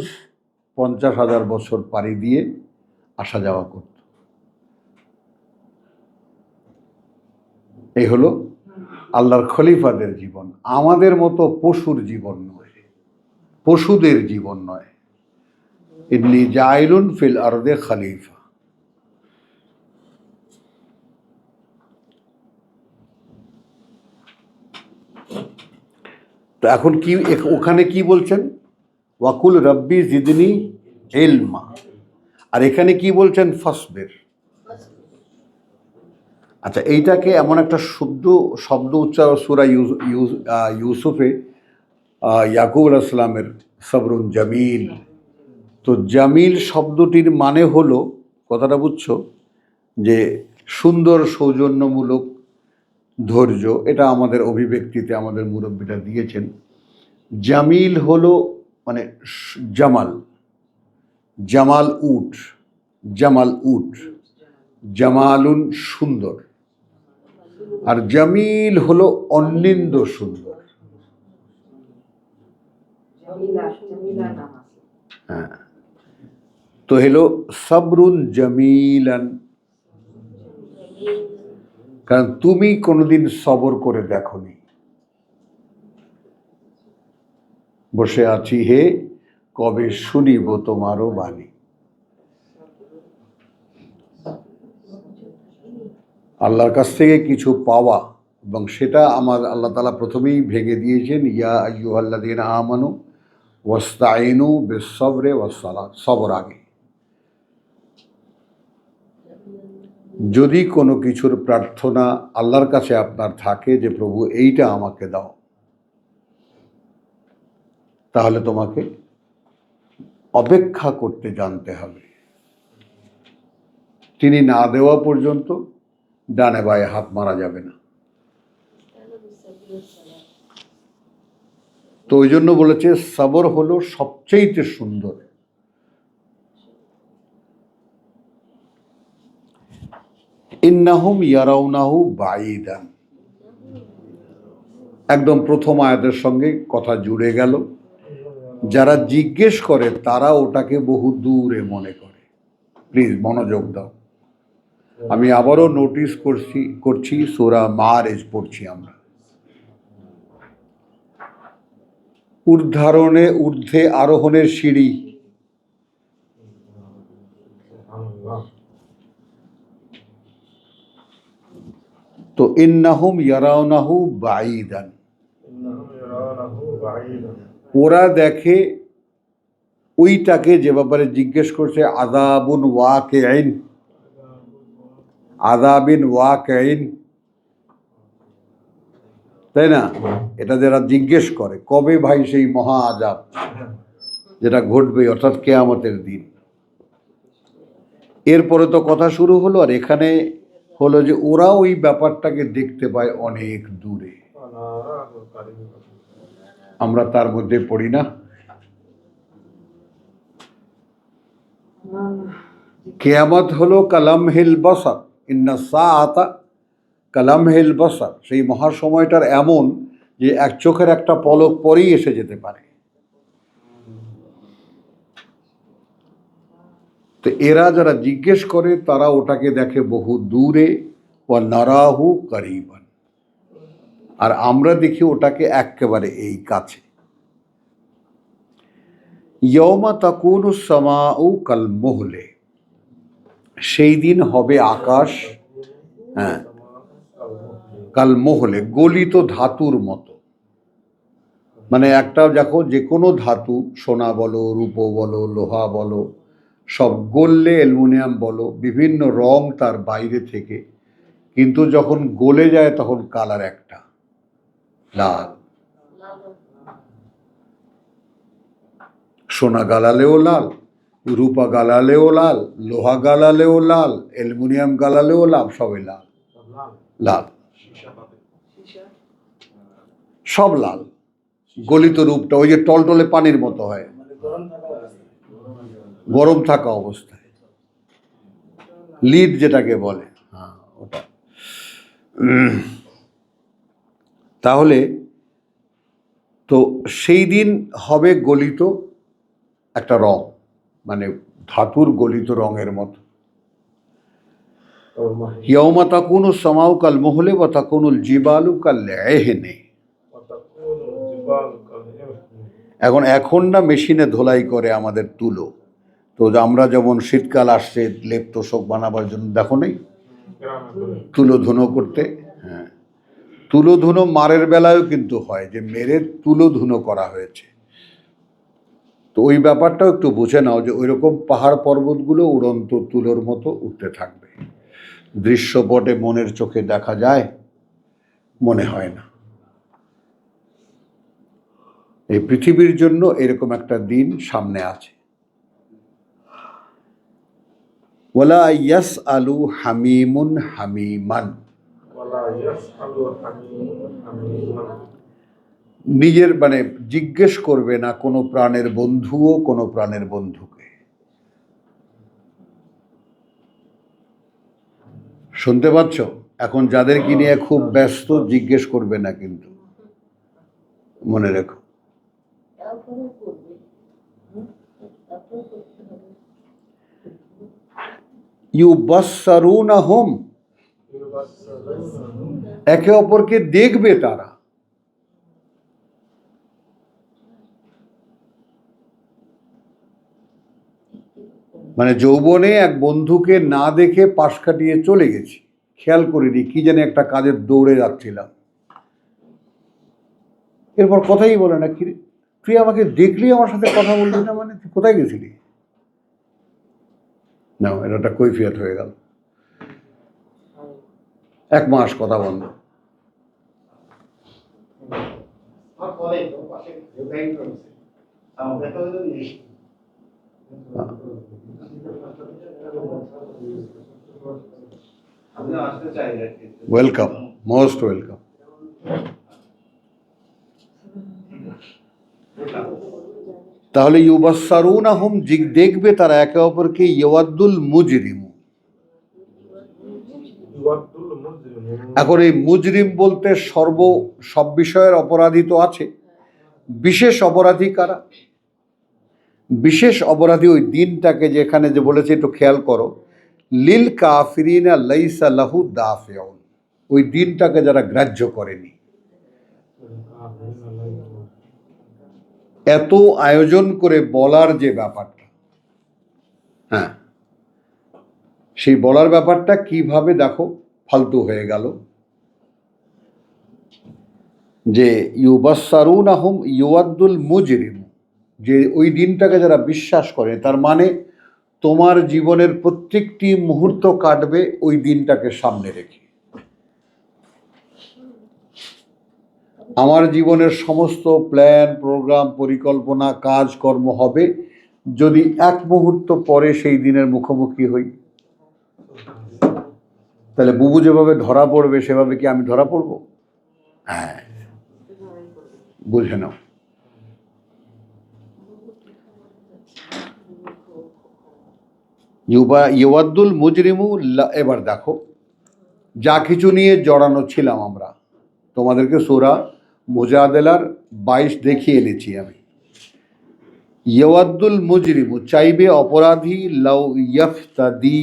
50,000 বছর পাড়ি দিয়ে আসা যাওয়া করত। এই হলো আল্লাহর খলিফাদের জীবন। আমাদের মতো পশুর জীবন নয়, পশুদের জীবন নয়। ইন্নী জাইলুন ফিল আরদে খলিফা। তো এখন কি ওখানে কি বলছেন? ওয়াকুল রব্বি জিদনি ইলমা। আর এখানে কি বলছেন? ফাসবির। আচ্ছা, এইটাকে এমন একটা শব্দ উচ্চারণ সূরা ইউসুফে ইয়াকুব আলাইহিস সালামের সবরুন জামিল। তো জামিল শব্দটির মানে হলো, কথাটা বুঝছো, যে সুন্দর, সৌজন্যমূলক, ধৈর্য। এটা আমাদের অভিব্যক্তিতে আমাদের মুরব্বীরা দিয়েছেন। জামিল হলো মানে জামাল, জামাল উট, জামাল উট, জামালুন সুন্দর, আর জামিল হলো অনিন্দ সুন্দর। হ্যাঁ, তো হলো সবরুন জামিলান। কারণ তুমি কোনোদিন সবর করে দেখোনি। বসে আছি হে, কবে শুনিব তোমারও বাণী। আল্লাহর কাছ থেকে কিছু পাওয়া, এবং সেটা আমার আল্লাহ তাআলা প্রথমেই ভেঙে দিয়েছেন, ইয়া আইয়ুহাল্লাযীনা আমানু ওয়াস্তাঈনু বিস-সাবরি ওয়াস-সালাত। সবর আগে। যদি কোনো কিছুর প্রার্থনা আল্লাহর কাছে আপনার থাকে যে প্রভু এইটা আমাকে দাও, তাহলে তোমাকে অপেক্ষা করতে জানতে হবে। তিনি না দেওয়া পর্যন্ত ডানে বায়ে হাত মারা যাবে না। তো ওই জন্য বলেছে সবর হলো সবচেয়ে সুন্দর। ইন্নাহুম ইয়ারাউনাহু বাঈদান, একদম প্রথম আয়াতের সঙ্গে কথা জুড়ে গেল। যারা জিজ্ঞেস করে তারা ওটাকে বহু দূরে মনে করে। প্লিজ মনোযোগ দাও। আমি আবারও নোটিস করছি সূরা মাআরিজ পড়ছি আমরা। ঊর্ধ্বে আরোহণের সিঁড়ি। তো ইন্নাহুম ইয়ারাউনাহু বাঈদান, ওরা দেখে ওইটাকে, যে ব্যাপারে জিজ্ঞেস করছে, আযাবুন ওয়াকিঈন, আযাবিন ওয়াকিঈন, তাই না? এটা যারা জিজ্ঞেস করে কবে ভাই সেই মহা আযাব যেটা ঘটবে, অর্থাৎ কিয়ামতের দিন। এরপরে তো কথা শুরু হলো, আর এখানে হলো যে ওরা ওই ব্যাপারটাকে দেখতে পায় অনেক দূরে, আমরা তার মধ্যে পড়ি না। কিয়ামত হলো কালামহিল বসর, ইন্না সাআতা কালামহিল বসর। সেই মহাসময়টার এমন যে এক চোখের একটা পলক পরেই এসে যেতে পারে। তো এরা যারা জিজ্ঞেস করে তারা ওটাকে দেখে বহু দূরে, ওয়া নারাহু করিবান, আর আমরা দেখি ওটাকে একেবারে এই কাছে। ইয়ৌমা তাকুনু সামাউ কাল মুহলে, সেই দিন হবে আকাশ, হ্যাঁ, কাল মুহলে, গলিত ধাতুর মতো। মানে একটা দেখো, যে কোনো ধাতু, সোনা বলো, রূপো বলো, লোহা বলো, সব গললে, অ্যালুমিনিয়াম বলো, বিভিন্ন রং তার বাইরে থেকে, কিন্তু যখন গলে যায় তখন কালার একটা, লাল। সোনা গালালেও লাল, রূপা গালালেও লাল, লোহা গালালেও লাল, অ্যালুমিনিয়াম গালালেও লাল, সবই লাল, লাল, সব লাল। গলিত রূপটা ওই যে টলটলে পানির মতো হয়, গরম থাকা অবস্থায়, লিড যেটাকে বলে, হ্যাঁ ওটা। তাহলে তো সেই দিন হবে গলিত একটা রং, মানে ধাতুর গলিত রঙের মতো। ইয়াউমা তাকুনু সামাউ কাল মুহলে ওয়া তাকুনুল জিবালু কাল এহনে। এখন না মেশিনে ধোলাই করে আমাদের তুলো, তো আমরা যেমন শীতকাল আসছে লেপ তোষক বানাবার জন্য, দেখো নেই তুলো ধুনো করতে, হ্যাঁ, তুলো ধুনো মারের বেলায়ও কিন্তু হয় যে মেরে তুলো ধুনো করা হয়েছে। তো ওই ব্যাপারটাও একটু বুঝে নাও যে ওই রকম পাহাড় পর্বতগুলো উড়ন্ত তুলোর মতো উঠতে থাকবে। দৃশ্যপটে মনের চোখে দেখা যায়, মনে হয় না। এই পৃথিবীর জন্য এরকম একটা দিন সামনে আছে। ওয়ালা ইয়াসআলু হামিমুন হামিমান, নিজের মানে জিজ্ঞেস করবে না কোনো প্রাণের বন্ধুও কোনো প্রাণের বন্ধুকে। শুনতে পাচ্ছ? এখন যাদেরকে নিয়ে খুব ব্যস্ত জিজ্ঞেস করবে না, কিন্তু মনে রেখো। ইউবাসসারুনাহুম, একে অপরকে দেখবে তারা। মানে যৌবনে এক বন্ধুকে না দেখে পাশ কাটিয়ে চলে গেছি, খেয়াল করিনি, কি জানি একটা কাজের দৌড়ে যাচ্ছিলাম, এরপর কথাই বলে না, কি তুই আমাকে দেখলি আমার সাথে কথা বললি না, মানে তুই কোথায় গেছিলি? না, এটা একটা কৈফিয়ত হয়ে গেল, 1 মাস কথা বন্ধ। Welcome, most welcome. তাহলে ইউবাসসারুনাহুম, দেখবে তারা একে অপরকে, ইয়াওয়াদ্দুল মুজরিম। এখন এই মুজরিম বলতে সব বিষয়ের অপরাধী তো আছে, বিশেষ অপরাধী কারা? বিশেষ অপরাধী ওই দিনটাকে, যেখানে যে বলেছে একটু খেয়াল করো, লিল কাফিরিনা লাইসা লাহু দাফিউন, ওই দিনটাকে যারা গ্রাহ্য করেনি। এত আয়োজন করে বলার যে ব্যাপারটা, হ্যাঁ, সেই বলার ব্যাপারটা কিভাবে দেখো ফালতু হয়ে গেল। যে ইউবাসসারুনাহুম ইয়াওয়াদ্দুল মুজরিম, যে ওই দিনটাকে যারা বিশ্বাস করে, তার মানে তোমার জীবনের প্রত্যেকটি মুহূর্ত কাটবে ওই দিনটাকে সামনে রেখে। আমার জীবনের সমস্ত প্ল্যান, প্রোগ্রাম, পরিকল্পনা, কাজকর্ম হবে যদি এক মুহূর্ত পরে সেই দিনের মুখোমুখি হই। তাহলে বুবু যেভাবে ধরা পড়বে সেভাবে কি আমি ধরা পড়ব? হ্যাঁ, বুঝে নাও। ইউবাদ্দুল মুজরিমু, এবার দেখো যা কিছু নিয়ে জড়ানো ছিলাম আমরা, তোমাদেরকে সূরা মুজাদেলার 22 দেখিয়ে এনেছি আমি। ইয়াওয়াদ্দুল মুজরিমু, চাইবে অপরাধী, লাউ ইয়াফতাদি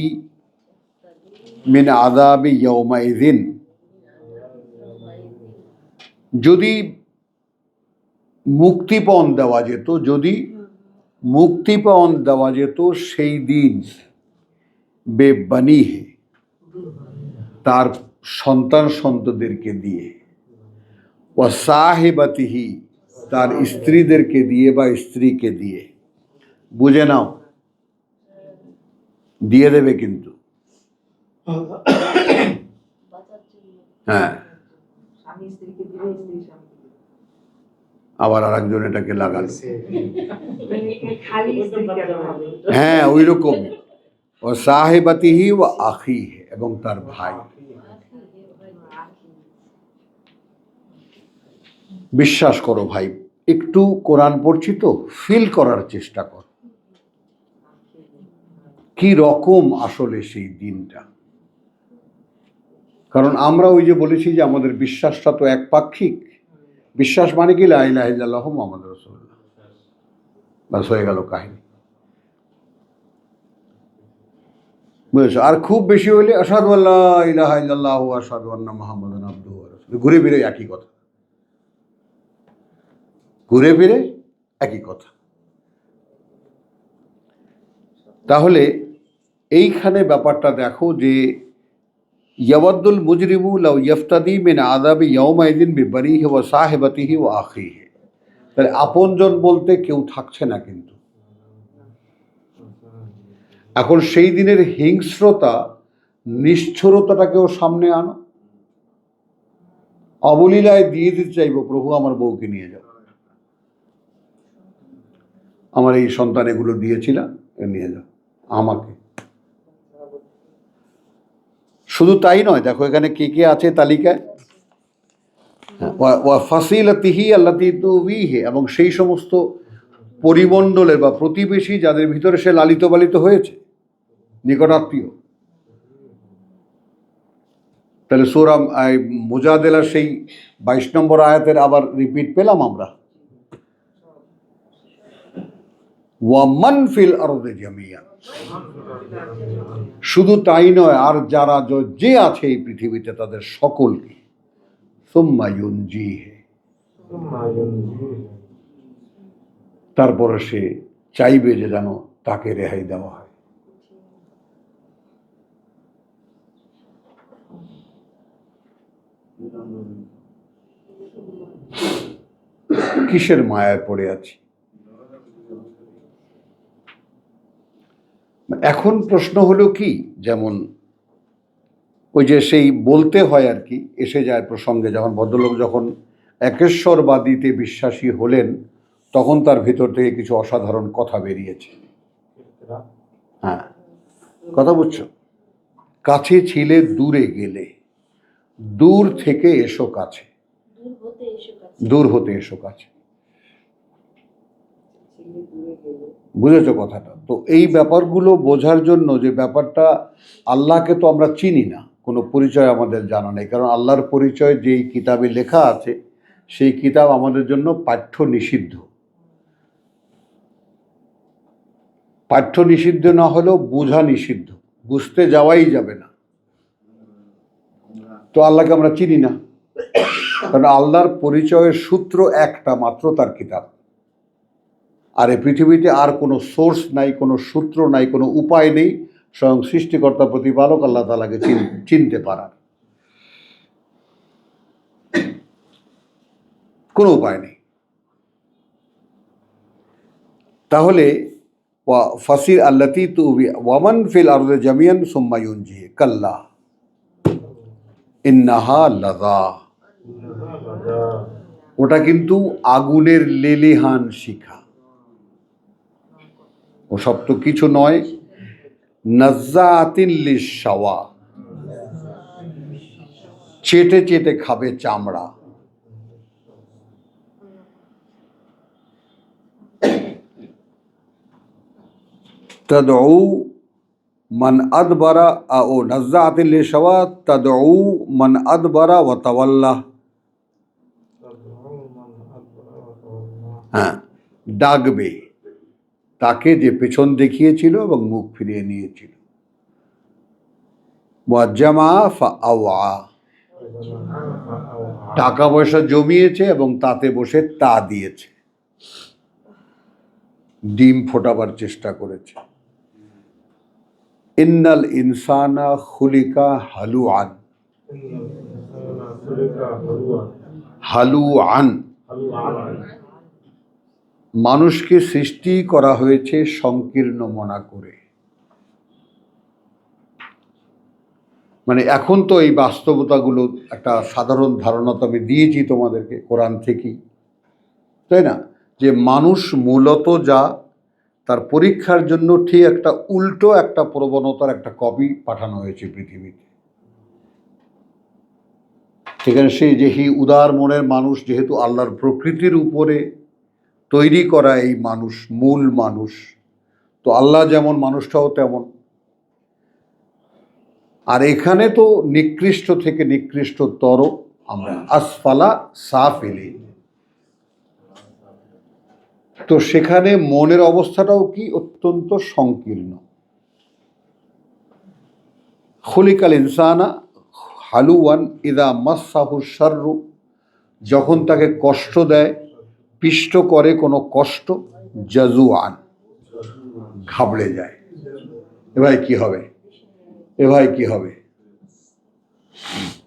মিন আযাবি ইয়াউমাইযিন, যদি মুক্তিপণ দেওয়া যেত, যদি মুক্তিপণ দেওয়া যেত সেই দিন, বেবানিহে, তার সন্তান সন্ততিদেরকে দিয়ে, ওয়া সাহিবাতিহি, তার স্ত্রীদেরকে দিয়ে বা স্ত্রীকে দিয়ে। বুঝে নাও, দিয়ে দেবে কিন্তু। হ্যাঁ, আবার আর একজন এটাকে লাগাল। হ্যাঁ, ওই রকম। ও সাহেবাতিহি ও আখিহি, এবং তার ভাই। বিশ্বাস করো ভাই, একটু কোরআন পড়ছি তো, ফিল করার চেষ্টা কর কি রকম আসলে সেই দিনটা। কারণ আমরা ওই যে বলেছি যে আমাদের বিশ্বাসটা তো একপাক্ষিক। বিশ্বাস মানে কি লা ইলাহা ইল্লাল্লাহু মুহাম্মাদুর রাসূলুল্লাহ, বাস হয়ে গেল কাহিনী। বুঝেছো? আর খুব বেশি হইলে আশহাদু আল্লা ইলাহা ইল্লাল্লাহু ওয়া আশহাদু আন্না মুহাম্মাদান আবদুহু ওয়া রাসূলুহু, ঘুরে ফিরে একই কথা, ঘুরে ফিরে একই কথা। তাহলে এইখানে ব্যাপারটা দেখো যে ইয়াওয়াদ্দুল মুজরিমু লাউ ইয়াফতাদি মিন আযাবি ইয়াউমাইযিন বিবানিহি ওয়া সাহিবাতিহি ওয়া আখিহি। তাহলে আপনজন বলতে কেউ থাকছে না কিন্তু। এখন সেই দিনের হিংস্রতা, নিষ্ঠুরতাটাকেও সামনে আনো। অবলীলায় দিয়ে দিতে চাইবো, প্রভু আমার বউকে নিয়ে যাও, আমার এই সন্তান এগুলো দিয়েছিলাম, নিয়ে যাও আমাকে। শুধু তাই নয়, দেখো এখানে কে কে আছে তালিকায়। ওয়া ফাসিলাতিহি আল্লাতী তুবিহি, এবং সেই সমস্ত পরিমণ্ডলের বা প্রতিবেশী যাদের ভিতরে সে লালিত পালিত হয়েছে, নিকটাত্মীয়। তাহলে সূরা মুজাদেলার সেই 22 নম্বর আয়াতের আবার রিপিট পেলাম আমরা। ওয়া মান ফিল আরদি জামিয়ান, শুধু তাই নয়, আর যারা যে আছে এই পৃথিবীতে তাদের সকলকে, সুম্মা ইউনজিহি, তারপরে সে চাইবে যে যেন তাকে রেহাই দেওয়া হয়। কিসের মায়ায় পড়ে আছি? এখন প্রশ্ন হলো কি, যেমন ওই যে সেই বলতে হয় আর কি, এসে যায় প্রসঙ্গে, যখন ভদ্রলোক যখন একেশ্বরবাদীতে বিশ্বাসী হলেন তখন তার ভিতর থেকে কিছু অসাধারণ কথা বেরিয়েছে। হ্যাঁ, কথা বুঝছো? কাছে ছিলে দূরে গেলে, দূর থেকে এসো কাছে, দূর হতে এসো কাছে। বুঝেছো কথাটা? তো এই ব্যাপারগুলো বোঝার জন্য, যে ব্যাপারটা আল্লাহকে তো আমরা চিনি না, কোনো পরিচয় আমাদের জানা নেই, কারণ আল্লাহর পরিচয় যেই কিতাবে লেখা আছে সেই কিতাব আমাদের জন্য পাঠ্য নিষিদ্ধ। পাঠ্য নিষিদ্ধ না হলেও বোঝা নিষিদ্ধ, বুঝতে যাওয়াই যাবে না। তো আল্লাহকে আমরা চিনি না, কারণ আল্লাহর পরিচয়ের সূত্র একটা মাত্র, তার কিতাব। আর এই পৃথিবীতে আর কোনো সোর্স নাই, কোনো সূত্র নাই, কোনো উপায় নেই স্বয়ং সৃষ্টিকর্তা প্রতিপালক আল্লাহ তাআলাকে চিনতে পারার। কোনো উপায় নেই। তাহলে ওয়া ফাসির আল্লাতী তুবি ওয়ামান ফিল আরদি জামিয়ান সুম্মা ইউনজিহি কাল্লা ইন্নাহা লাযা, ওটা কিন্তু আগুনের লেলিহান শিখা। ওসব তো কিছু নয়। নাজ্জাআতিন লিশ-শাওয়া, চেটে চেটে খাবে চামড়া। তাদউ মান আদবারা ও নাজ্জাআতিন লিশ-শাওয়া তাদউ মান আদবারা ওয়া তাওয়াল্লা। হ্যাঁ, ডাকবে তাকে যে পেছন দেখিয়েছিল এবং মুখ ফিরিয়ে নিয়েছিল। ওয়া জামা ফাআওয়া, টাকা পয়সা জমিয়েছে এবং তাতে বসে তা দিয়েছে, ডিম ফোটাবার চেষ্টা করেছে। ইন্নাল ইনসানা খুলিকা হালুআন, হালুআন, মানুষকে সৃষ্টি করা হয়েছে সংকীর্ণ মনা করে। মানে এখন তো এই বাস্তবতাগুলো একটা সাধারণ ধারণা তো আমি দিয়েছি তোমাদেরকে কোরআন থেকেই, তাই না? যে মানুষ মূলত যা, তার পরীক্ষার জন্য ঠিক একটা উল্টো একটা প্রবণতার একটা কপি পাঠানো হয়েছে পৃথিবীতে। সেখানে সেই যে উদার মনের মানুষ, যেহেতু আল্লাহর প্রকৃতির উপরে তৈরি করা এই মানুষ, মূল মানুষ, তো আল্লাহ যেমন মানুষটাও তেমন। আর এখানে তো নিকৃষ্ট থেকে নিকৃষ্টতর আমরা, আসফালা সাফিলিন। তো সেখানে মনের অবস্থাটাও কি অত্যন্ত সংকীর্ণ। খুলিকাল ইনসানা হালুয়ান ইদা মাসসাহু শাররু, যখন তাকে কষ্ট দেয়, পিষ্ট করে কোনো কষ্ট, জাজুআন, ঘাবড়ে যায়। এ ভাই কি হবে, এ ভাই কি হবে,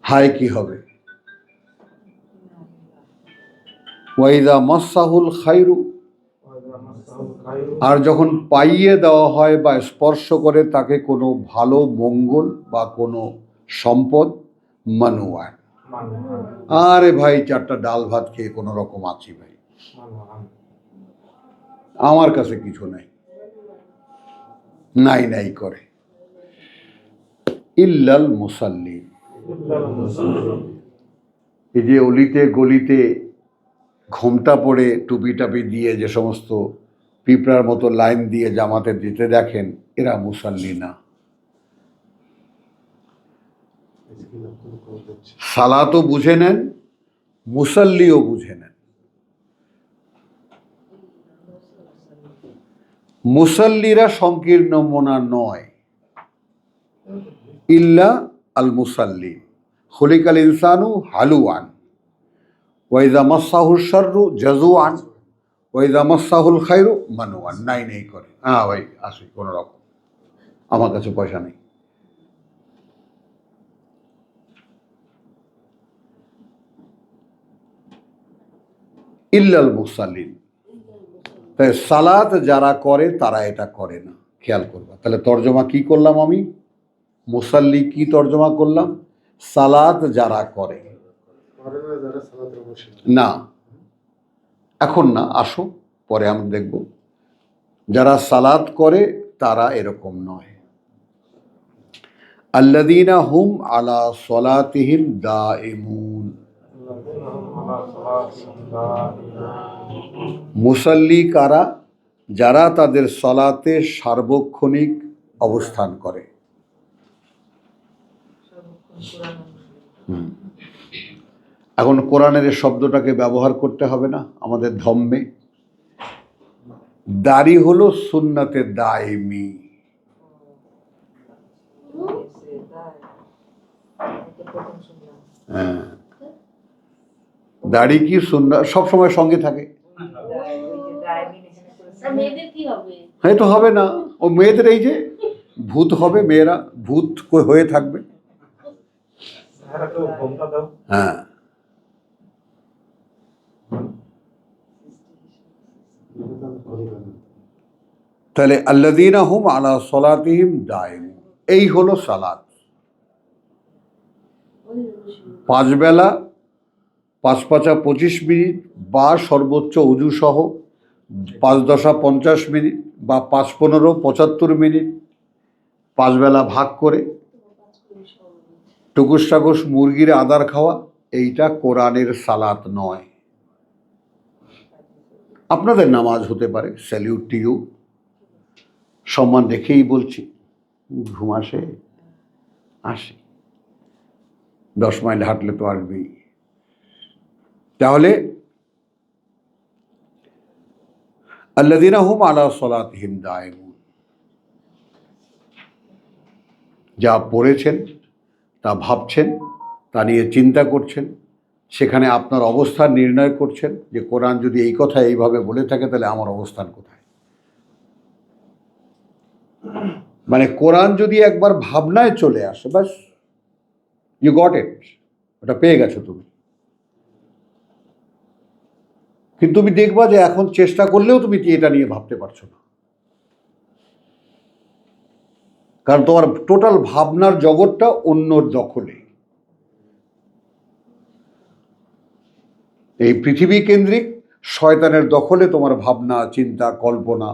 হায় কি হবে। ওয়াইদা মাসসাহুল খায়রু, আর যখন পাইয়ে দেওয়া হয় বা স্পর্শ করে তাকে কোনো ভালো মঙ্গল বা কোনো সম্পদ, মানুয়ান, আরে ভাই চারটা ডাল ভাত খেয়ে কোনো রকম আছি ভাই, আমার কাছে কিছু নাই, নাই নাই করে। ইল্লাল মুসাল্লিন, এই যে অলিতে গলিতে ঘোমটা পড়ে টুপি টাপি দিয়ে যে সমস্ত পিঁপড়ার মতো লাইন দিয়ে জামাতে দিতে দেখেন, এরা মুসাল্লি না। সালাতও বুঝে নেন, মুসাল্লিও বুঝে নেন। মুসাল্লিরা সংকীর্ণ মনা নয়। ইল্লা আল মুসাল্লি খুলিকাল ইনসানু হালুআন ওয়াইদা মাসসাহুশ শাররু জাজুআন ওয়াইদা মাসসাহুল খায়রু মানুআন, নাই নেই করে। হ্যাঁ ভাই আসি কোনো রকম, আমার কাছে পয়সা নেই। ইল্লাল মুসাল্লিন, তাই সালাত যারা করে তারা এটা করে না। খেয়াল করবা, তাহলে তর্জমা কি করলাম আমি? মুসাল্লি কি তর্জমা করলাম? সালাত যারা করে না, এখন না, আসো পরে আমরা দেখব। যারা সালাত করে তারা এরকম নয়। আল্লাযীনা হুম আলা সলাতিহিম দাইমুন, মুসাল্লি কারা? যারা তাদের সলাতে সার্বক্ষণিক অবস্থান করে। এখন কোরআনের এই শব্দটাকে ব্যবহার করতে হবে না আমাদের ধম্মে। দাড়ি হলো সুন্নাতে দাইমি। হ্যাঁ, দাড়ি কি সুন্নাত সবসময় সঙ্গে থাকে? হ্যাঁ, তো হবে না। ও মেয়েদের এই যে ভূত হবে, মেয়েরা ভূত হয়ে থাকবে। হ্যাঁ, তাহলে আল্লাযীনা হুম আলা সলাতিহিম দাইমুন, এই হলো সালাত। 5 5 25 মিনিট বা সর্বোচ্চ অজু সহ 5 10 50 মিনিট বা 5 15 75 মিনিট 5 বেলা ভাগ করে টুকুস টাকুস মুরগির আদার খাওয়া, এইটা কোরআনের সালাত নয়। আপনাদের নামাজ হতে পারে, স্যালিউট টু ইউ, সম্মান রেখেই বলছি। ঘুম আসে, 10 মাইল হাঁটলে তো আসবেই। তাহলে আল্লাযীনা হুম আলা সালাতিহিম দায়িমুন, যা পড়েছেন, তা ভাবছেন, তা নিয়ে চিন্তা করছেন, সেখানে আপনার অবস্থান নির্ণয় করছেন যে কোরআন যদি এই কথা এইভাবে বলে থাকে তাহলে আমার অবস্থান কোথায়। মানে কোরআন যদি একবার ভাবনায় চলে আসে, বাস ইউ গট ইট, ওটা পেয়ে গেছো তুমি। কিন্তু তুমি দেখবা যে এখন চেষ্টা করলেও তুমি এটা নিয়ে ভাবতে পারছো না, কারণ তোমার টোটাল ভাবনার জগৎটা অন্যর দখলে। এই পৃথিবী কেন্দ্রিক শয়তানের দখলে তোমার ভাবনা, চিন্তা, কল্পনা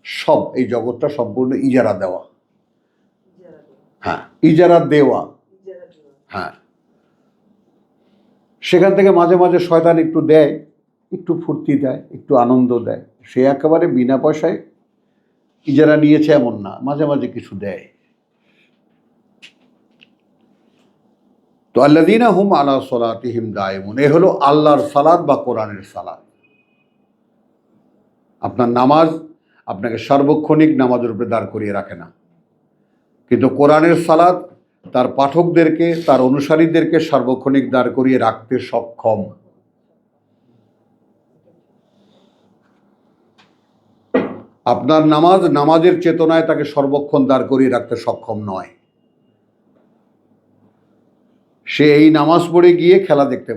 সব, এই জগৎটা সম্পূর্ণ ইজারা দেওয়া। হ্যাঁ, ইজারা দেওয়া। হ্যাঁ, সেখান থেকে মাঝে মাঝে শয়তান একটু দেয়, একটু ফুর্তি দেয়, একটু আনন্দ দেয়। সে একেবারে বিনা পয়সায় ইজারা নিয়েছে এমন না, মাঝে মাঝে কিছু দেয়। তো আল্লাযীনা হুম আলা সালাতিহিম দায়িমুন, এ হলো আল্লাহর সালাত বা কোরআনের সালাত। আপনার নামাজ আপনাকে সার্বক্ষণিক নামাজের উপরে দাঁড় করিয়ে রাখে না, কিন্তু কোরআনের সালাত তার পাঠকদেরকে, তার অনুসারীদেরকে সার্বক্ষণিক দাঁড় করিয়ে রাখতে সক্ষম। আপনার নামাজ নামাজের চেতনায় তাকে সর্বক্ষণ দাঁড় করিয়ে রাখতে সক্ষম নয়। সে এই নামাজ পড়ে গিয়ে খেলা দেখতে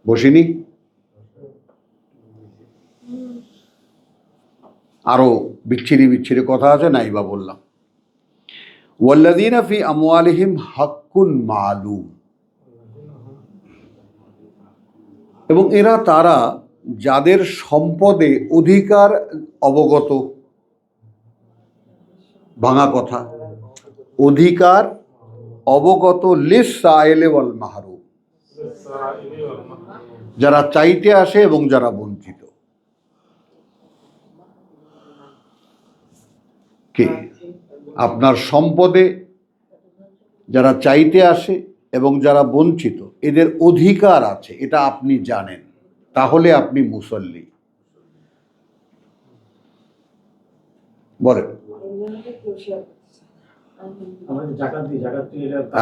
বসেনি? আরো বিচ্ছিরি বিচ্ছিরি কথা আছে, নাই বা বললাম। ওয়াল্লাযীনা ফি আমওয়ালিহিম হাক্কুন মালুম, এবং এরা তারা যাদের সম্পদে অধিকার অবগত। ভাঙা কথা, অধিকার অবগত, লিস-সাইলি ওয়াল মাহরুম, যারা চাইতে আসে এবং যারা বঞ্চিত। কে? আপনার সম্পদে যারা চাইতে আসে এবং যারা বঞ্চিত, এদের অধিকার আছে, এটা আপনি জানেন, তাহলে আপনি মুসল্লি। বলেন,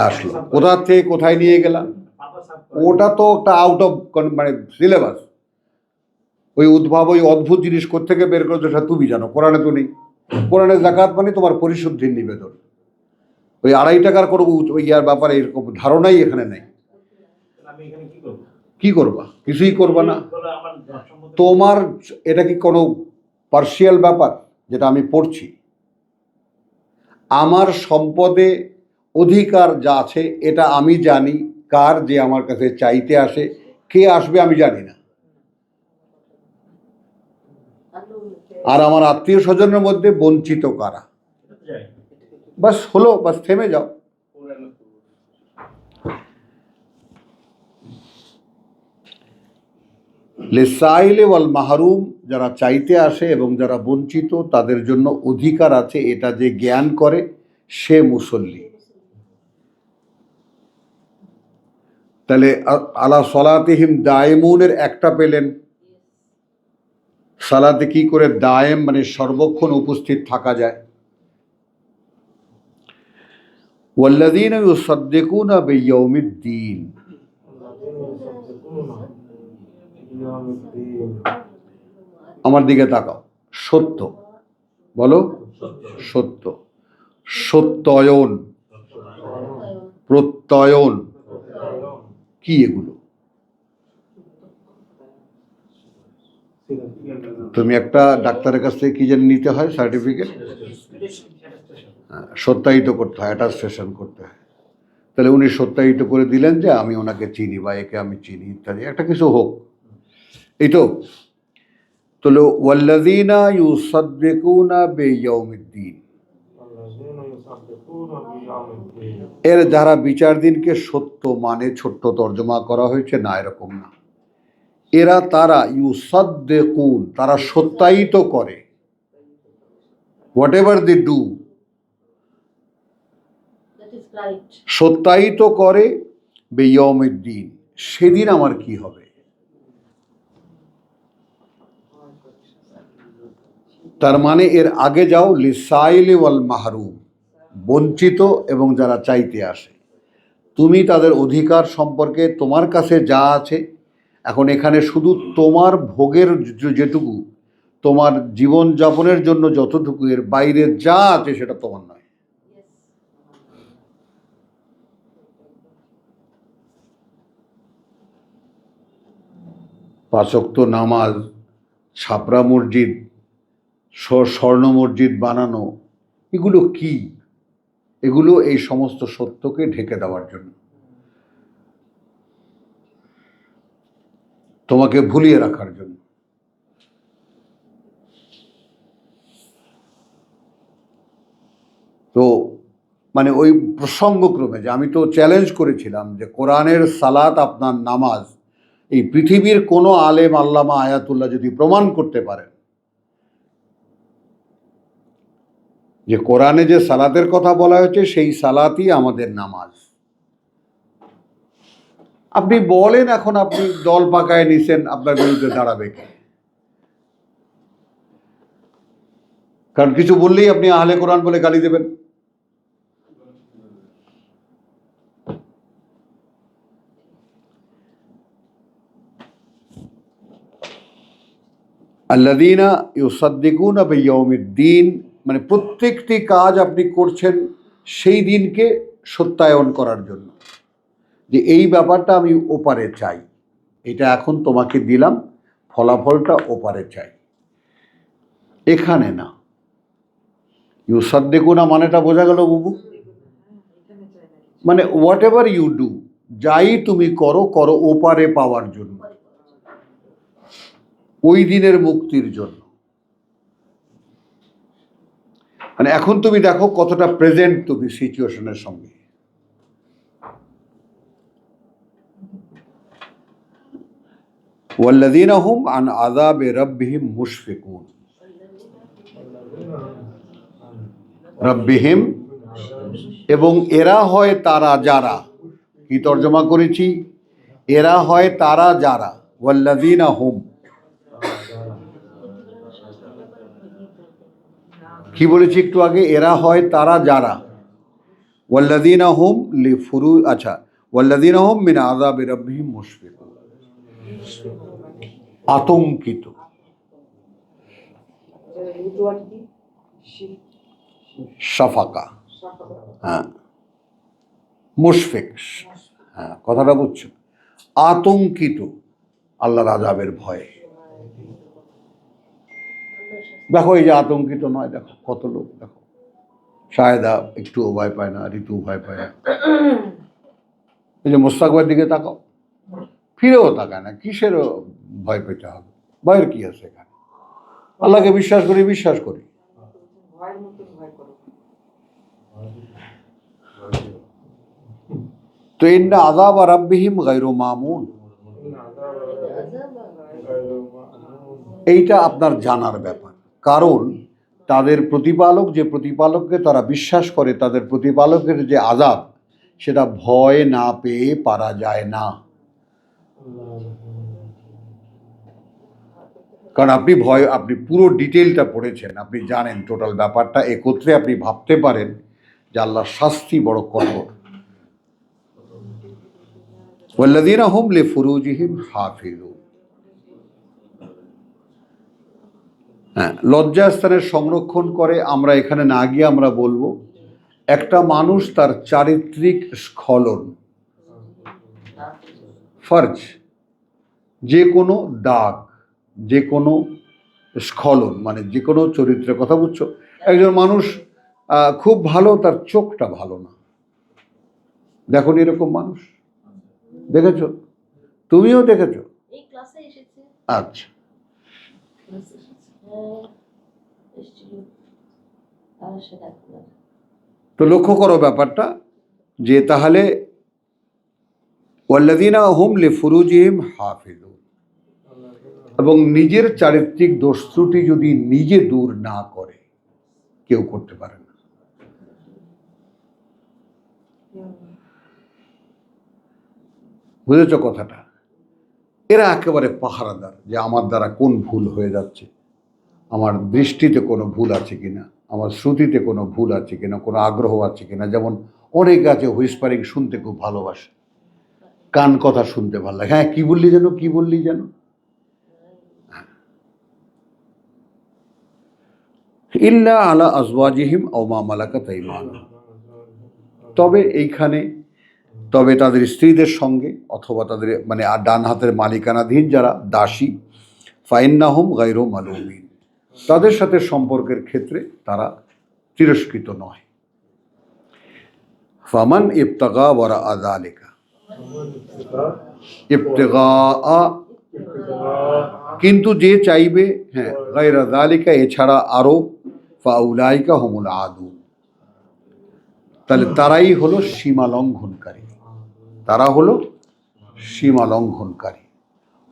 আসলো কোথা থেকে কোথায় নিয়ে গেলাম? ওটা তো একটা আউট অফ মানে সিলেবাস। ওই উদ্ভাব, ওই অদ্ভুত জিনিস কোত্থেকে বের করছো সেটা তুমি জানো, কোরআনে তো নেই। কোরআনের যাকাত মানে তোমার পরিশুদ্ধির নিবেদন। ওই 2.5 টাকার কোনো ওই ইয়ার ব্যাপারে এরকম ধারণাই এখানে নেই। কি করবা? কিছুই করবা না। তোমার এটা কি কোনো পার্সিয়াল ব্যাপার যেটা আমি পড়ছি? আমার সম্পদে অধিকার যা আছে এটা আমি জানি, কার যে আমার কাছে চাইতে আসে, কে আসবে আমি জানি না। আর আমার আত্মীয় স্বজনের মধ্যে বঞ্চিত কারা, বাস হলো, বাস থেমে যাও। লিস-সাইলি ওয়াল মাহরুম, যারা চাইতে আসে এবং যারা বঞ্চিত তাদের জন্য অধিকার আছে, এটা যে জ্ঞান করে সে মুসল্লি। তাহলে আলা সালাতিহিম দায়িমুনের একটা পেলেন। সালাতে কি করে দায়েম মানে সর্বক্ষণ উপস্থিত থাকা যায়? ওয়াল্লাযীনা ইউসাদ্দিকুনা বিয়াউমিদ্দিন, আমার দিকে তাকাও। সত্য বলো, সত্য, সত্যায়ন, প্রত্যয়ন, কি এগুলো? তুমি একটা ডাক্তারের কাছ থেকে কি জানি নিতে হয়, সার্টিফিকেট, সত্যায়িত করতে হয়, অ্যাটাস্টেশন করতে হয়। তাহলে উনি সত্যায়িত করে দিলেন যে আমি ওনাকে চিনি বা একে আমি চিনি ইত্যাদি একটা কিছু হোক। এই তো তাহলে ওয়াল্লাযীনা ইউসাদ্দিকুনা বিয়াউমিদ্দিন, এর যারা বিচার দিনকে সত্য মানে, ছোট্ট তর্জমা করা হয়েছে না, এরকম না, এরা তারা ইউসাদ্দিকুন, তারা সত্যায়িত করে, হোয়াট এভার দে ডু, সত্যায়িত করে বিয়াউমিদ্দিন, সেদিন আমার কি হবে। তার মানে এর আগে যাও, লিসাইলি ওয়াল মাহরুম, বঞ্চিত এবং যারা চাইতে আসে, তুমি তাদের অধিকার সম্পর্কে তোমার কাছে যা আছে, এখন এখানে শুধু তোমার ভোগের যেটুকু, তোমার জীবন যাপনের জন্য যতটুকু, এর বাইরে যা আছে সেটা তোমার নয়। পাঁচ ওয়াক্ত নামাজ, ছাপরা মসজিদ, স্বর্ণ মসজিদ বানানো, এগুলো কি? এগুলো এই সমস্ত সত্যকে ঢেকে দেওয়ার জন্য, তোমাকে ভুলিয়ে রাখার জন্য। তো মানে ওই প্রসঙ্গক্রমে যে আমি তো চ্যালেঞ্জ করেছিলাম যে কোরআনের সালাত আপনার নামাজ, এই পৃথিবীর কোনো আলেম আল্লামা আয়াতুল্লাহ যদি প্রমাণ করতে পারেন যে কোরআনে যে সালাতের কথা বলা হয়েছে সেই সালাতই আমাদের নামাজ, আপনি বলেন এখন আপনি দল পাকায় নিছেন, আপনার বিরুদ্ধে দাঁড়াবে কে? কারণ কিছু বললেই আপনি আহলে কোরআন বলে গালি দেবেন। আল্লাযীনা ইউসাদ্দিকুনা বিয়াউমিদ্দিন, মানে প্রত্যেকটি কাজ আপনি করছেন সেই দিনকে সত্যায়ন করার জন্য, যে এই ব্যাপারটা আমি ওপারে চাই, এটা এখন তোমাকে দিলাম, ফলাফলটা ওপারে চাই, এখানে না। ইউসাদ্দিকুনা মানেটা বোঝা গেল বুবু? মানে হোয়াট এভার ইউ ডু, যাই তুমি করো, করো ওপারে পাওয়ার জন্য, ওই দিনের মুক্তির জন্য। মানে এখন তুমি দেখো কতটা প্রেজেন্ট তুমি সিচুয়েশনের সঙ্গে। ওয়াল্লাযীনা হুম আন আযাবি রাব্বিহিম মুশফিকুন, রাব্বিহিম, এবং এরা হয় তারা যারা, কি তর্জমা করেছি? এরা হয় তারা যারা, ওয়াল্লাযীনা হুম, কি বলেছি একটু আগে? এরা হয় তারা যারা, ওয়াল্লাযীনা হুম লিফুরু, আচ্ছা, ওয়াল্লাযীনা হুম মিন আযাবি রাব্বিহিম মুশফিকুন, আতঙ্কিত। শাফাকা, হ্যাঁ, মুশফিক, হ্যাঁ, কথাটা বুঝছো? আতঙ্কিত আল্লাহর আযাবের ভয়ে। দেখো এই যে আতঙ্কিত নয়, দেখো কত লোক, দেখো শাহেদা একটুও ভয় পায় না, ঋতু ভয় পায় না, এই যে মোস্তাকবার দিকে তাকাও, ফিরেও তাকায় না, কিসের ভয় পেতে হবে? ভয়ের কি আছে এখানে? আল্লাহকে বিশ্বাস করি, বিশ্বাস করি। তো ইন্না আযাব রাব্বিহিম গায়রু মামুন, এইটা আপনার জানার ব্যাপার, কারণ তাদের প্রতিপালক, যে প্রতিপালককে তারা বিশ্বাস করে, তাদের প্রতিপালকের যে আযাব, সেটা ভয় না পেয়ে পারা যায় না। কারণ আপনি পুরো ডিটেলটা পড়েছেন, আপনি জানেন টোটাল ব্যাপারটা, একত্রে আপনি ভাবতে পারেন যে আল্লাহর শাস্তি বড় কঠোর। ওয়াল্লাযীনা হুম লিফুরুজিহিম হাফিজুন, হ্যাঁ, লজ্জাস্থানের সংরক্ষণ করে। আমরা এখানে না গিয়ে আমরা বলবো, একটা মানুষ তার চারিত্রিক স্খলন, ফরজ, যে কোনো দাগ, যে কোনো স্খলন, মানে যে কোনো চরিত্রের কথা বুঝছো। একজন মানুষ খুব ভালো, তার চোখটা ভালো না, দেখো নি এরকম মানুষ? দেখেছো? তুমিও দেখেছো? এই ক্লাসে এসেছে। আচ্ছা, হ্যাঁ, এসেছিল। আর সেটা একবার। তো লক্ষ্য করো ব্যাপারটা, যে তাহলে ওয়াল্লাযীনা হুম লিফুরুজিহিম হাফিজুন, এবং নিজের চারিত্রিক দোষ ত্রুটি যদি নিজে দূর না করে, কেউ করতে পারে না। বুঝেছো কথাটা? এরা একেবারে পাহারাদার, যে আমার দ্বারা কোন ভুল হয়ে যাচ্ছে, আমার দৃষ্টিতে কোনো ভুল আছে কিনা, আমার শ্রুতিতে কোনো ভুল আছে কিনা, কোনো আগ্রহ আছে কিনা। যেমন অনেক আছে হুইসপারিং শুনতে খুব ভালোবাসে, কান কথা শুনতে ভালো লাগে, হ্যাঁ কি বললি যেন, কি বললি যেন। ইল্লা আলা আজওয়াজিহিম আও মা মালাকাত আইমানুহুম, তবে এইখানে তবে তাদের স্ত্রীদের সঙ্গে অথবা তাদের মানে ডান হাতের মালিকানাধীন যারা দাসী, ফাইন্নাহুম গায়রু মালুমিন, তাদের সাথে সম্পর্কের ক্ষেত্রে তারা তিরস্কৃত নয়। ফামান ইবতাগা ওয়ারা যালিকা, ইবতিগা, কিন্তু যে চাইবে, হ্যাঁ গায়রা যালিকা, এছাড়া আরো, ফাউলাইকা হুমুল আদুন, তাহলে তারাই হলো সীমা লঙ্ঘনকারী, তারা হলো সীমা লঙ্ঘনকারী।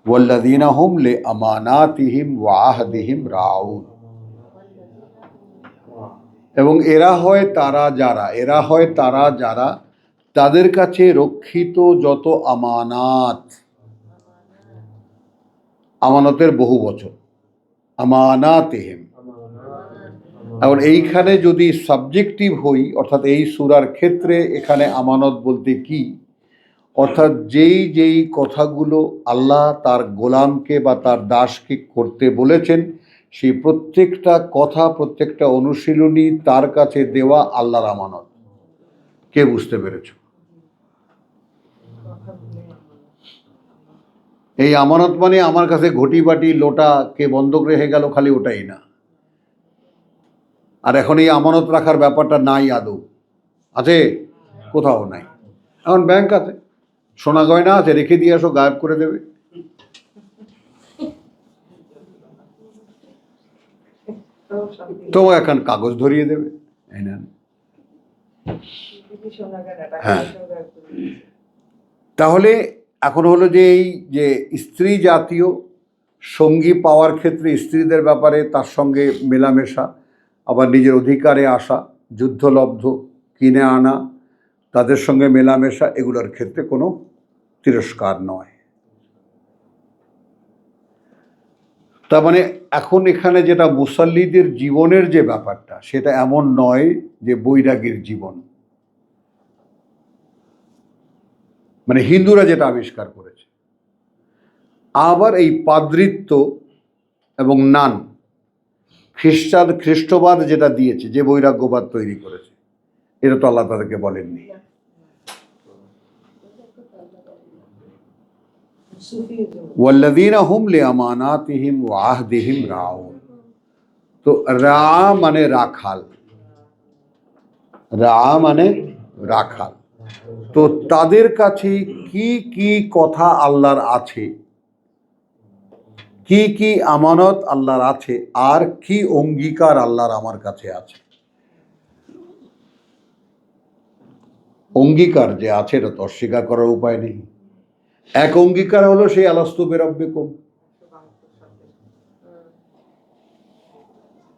ওয়াল্লাযীনা হুম লিআমানাতিহিম ওয়া আহদিহিম রাউন, এবং এরা হয় তারা যারা তাদের কাছে রক্ষিত যত আমানাত, আমানতের বহু বচন, আমানাতিহিম। এখন এইখানে যদি সাবজেক্টিভ হই, অর্থাৎ এই সূরার ক্ষেত্রে এখানে আমানত বলতে কি, অর্থাৎ যেই কথাগুলো আল্লাহ তার গোলামকে বা তার দাসকে করতে বলেছেন, সেই প্রত্যেকটা কথা, প্রত্যেকটা অনুশীলনী তার কাছে দেওয়া আল্লাহর আমানত। কে বুঝতে পেরেছ? এই আমানত মানে আমার কাছে ঘটি বাটি লোটা কে বন্ধক রেখে গেল, খালি ওটাই না। আর এখন এই আমানত রাখার ব্যাপারটা নাই আদৌ, আছে? কোথাও নাই। এখন ব্যাংক আছে, সোনা গয়না আছে, রেখে দিয়ে আসো, গায়েব করে দেবে। তোমাকে এখন কাগজ ধরিয়ে দেবে, এই নেন। হ্যাঁ, তাহলে এখন হলো যে এই যে স্ত্রী জাতীয় সঙ্গী পাওয়ার ক্ষেত্রে স্ত্রীদের ব্যাপারে তার সঙ্গে মেলামেশা, আবার নিজের অধিকারে আসা, যুদ্ধলব্ধ কিনে আনা, তাদের সঙ্গে মেলামেশা, এগুলোর ক্ষেত্রে কোনো তিরস্কার নয়। তার মানে এখন এখানে যেটা মুসাল্লিদের জীবনের যে ব্যাপারটা, সেটা এমন নয় যে বৈরাগীর জীবন, মানে হিন্দুরা যেটা আবিষ্কার করেছে। আবার এই পাদ্রিত্ব এবং নান খ্রিস্টবাদ যেটা দিয়েছে, যে বৈরাগ্যবাদ তৈরি করেছে, এটা তো আল্লাহ তাদেরকে বলেননি। ওয়াল্লাযীনা হুম লিআমানাতিহিম ওয়া আহদিহিম রাউন, তো রা মানে রাখাল, রা মানে রাখাল। তো তাদের কাছে কি কি কথা আল্লাহর আছে, কি কি আমানত আল্লাহর আছে, আর কি অঙ্গীকার আল্লাহর আমার কাছে আছে। অঙ্গীকার যে আছে এটা তো অস্বীকার করার উপায় নেই। এক অঙ্গীকার হলো সেই আলাস্তু বিরাব্বিকুম,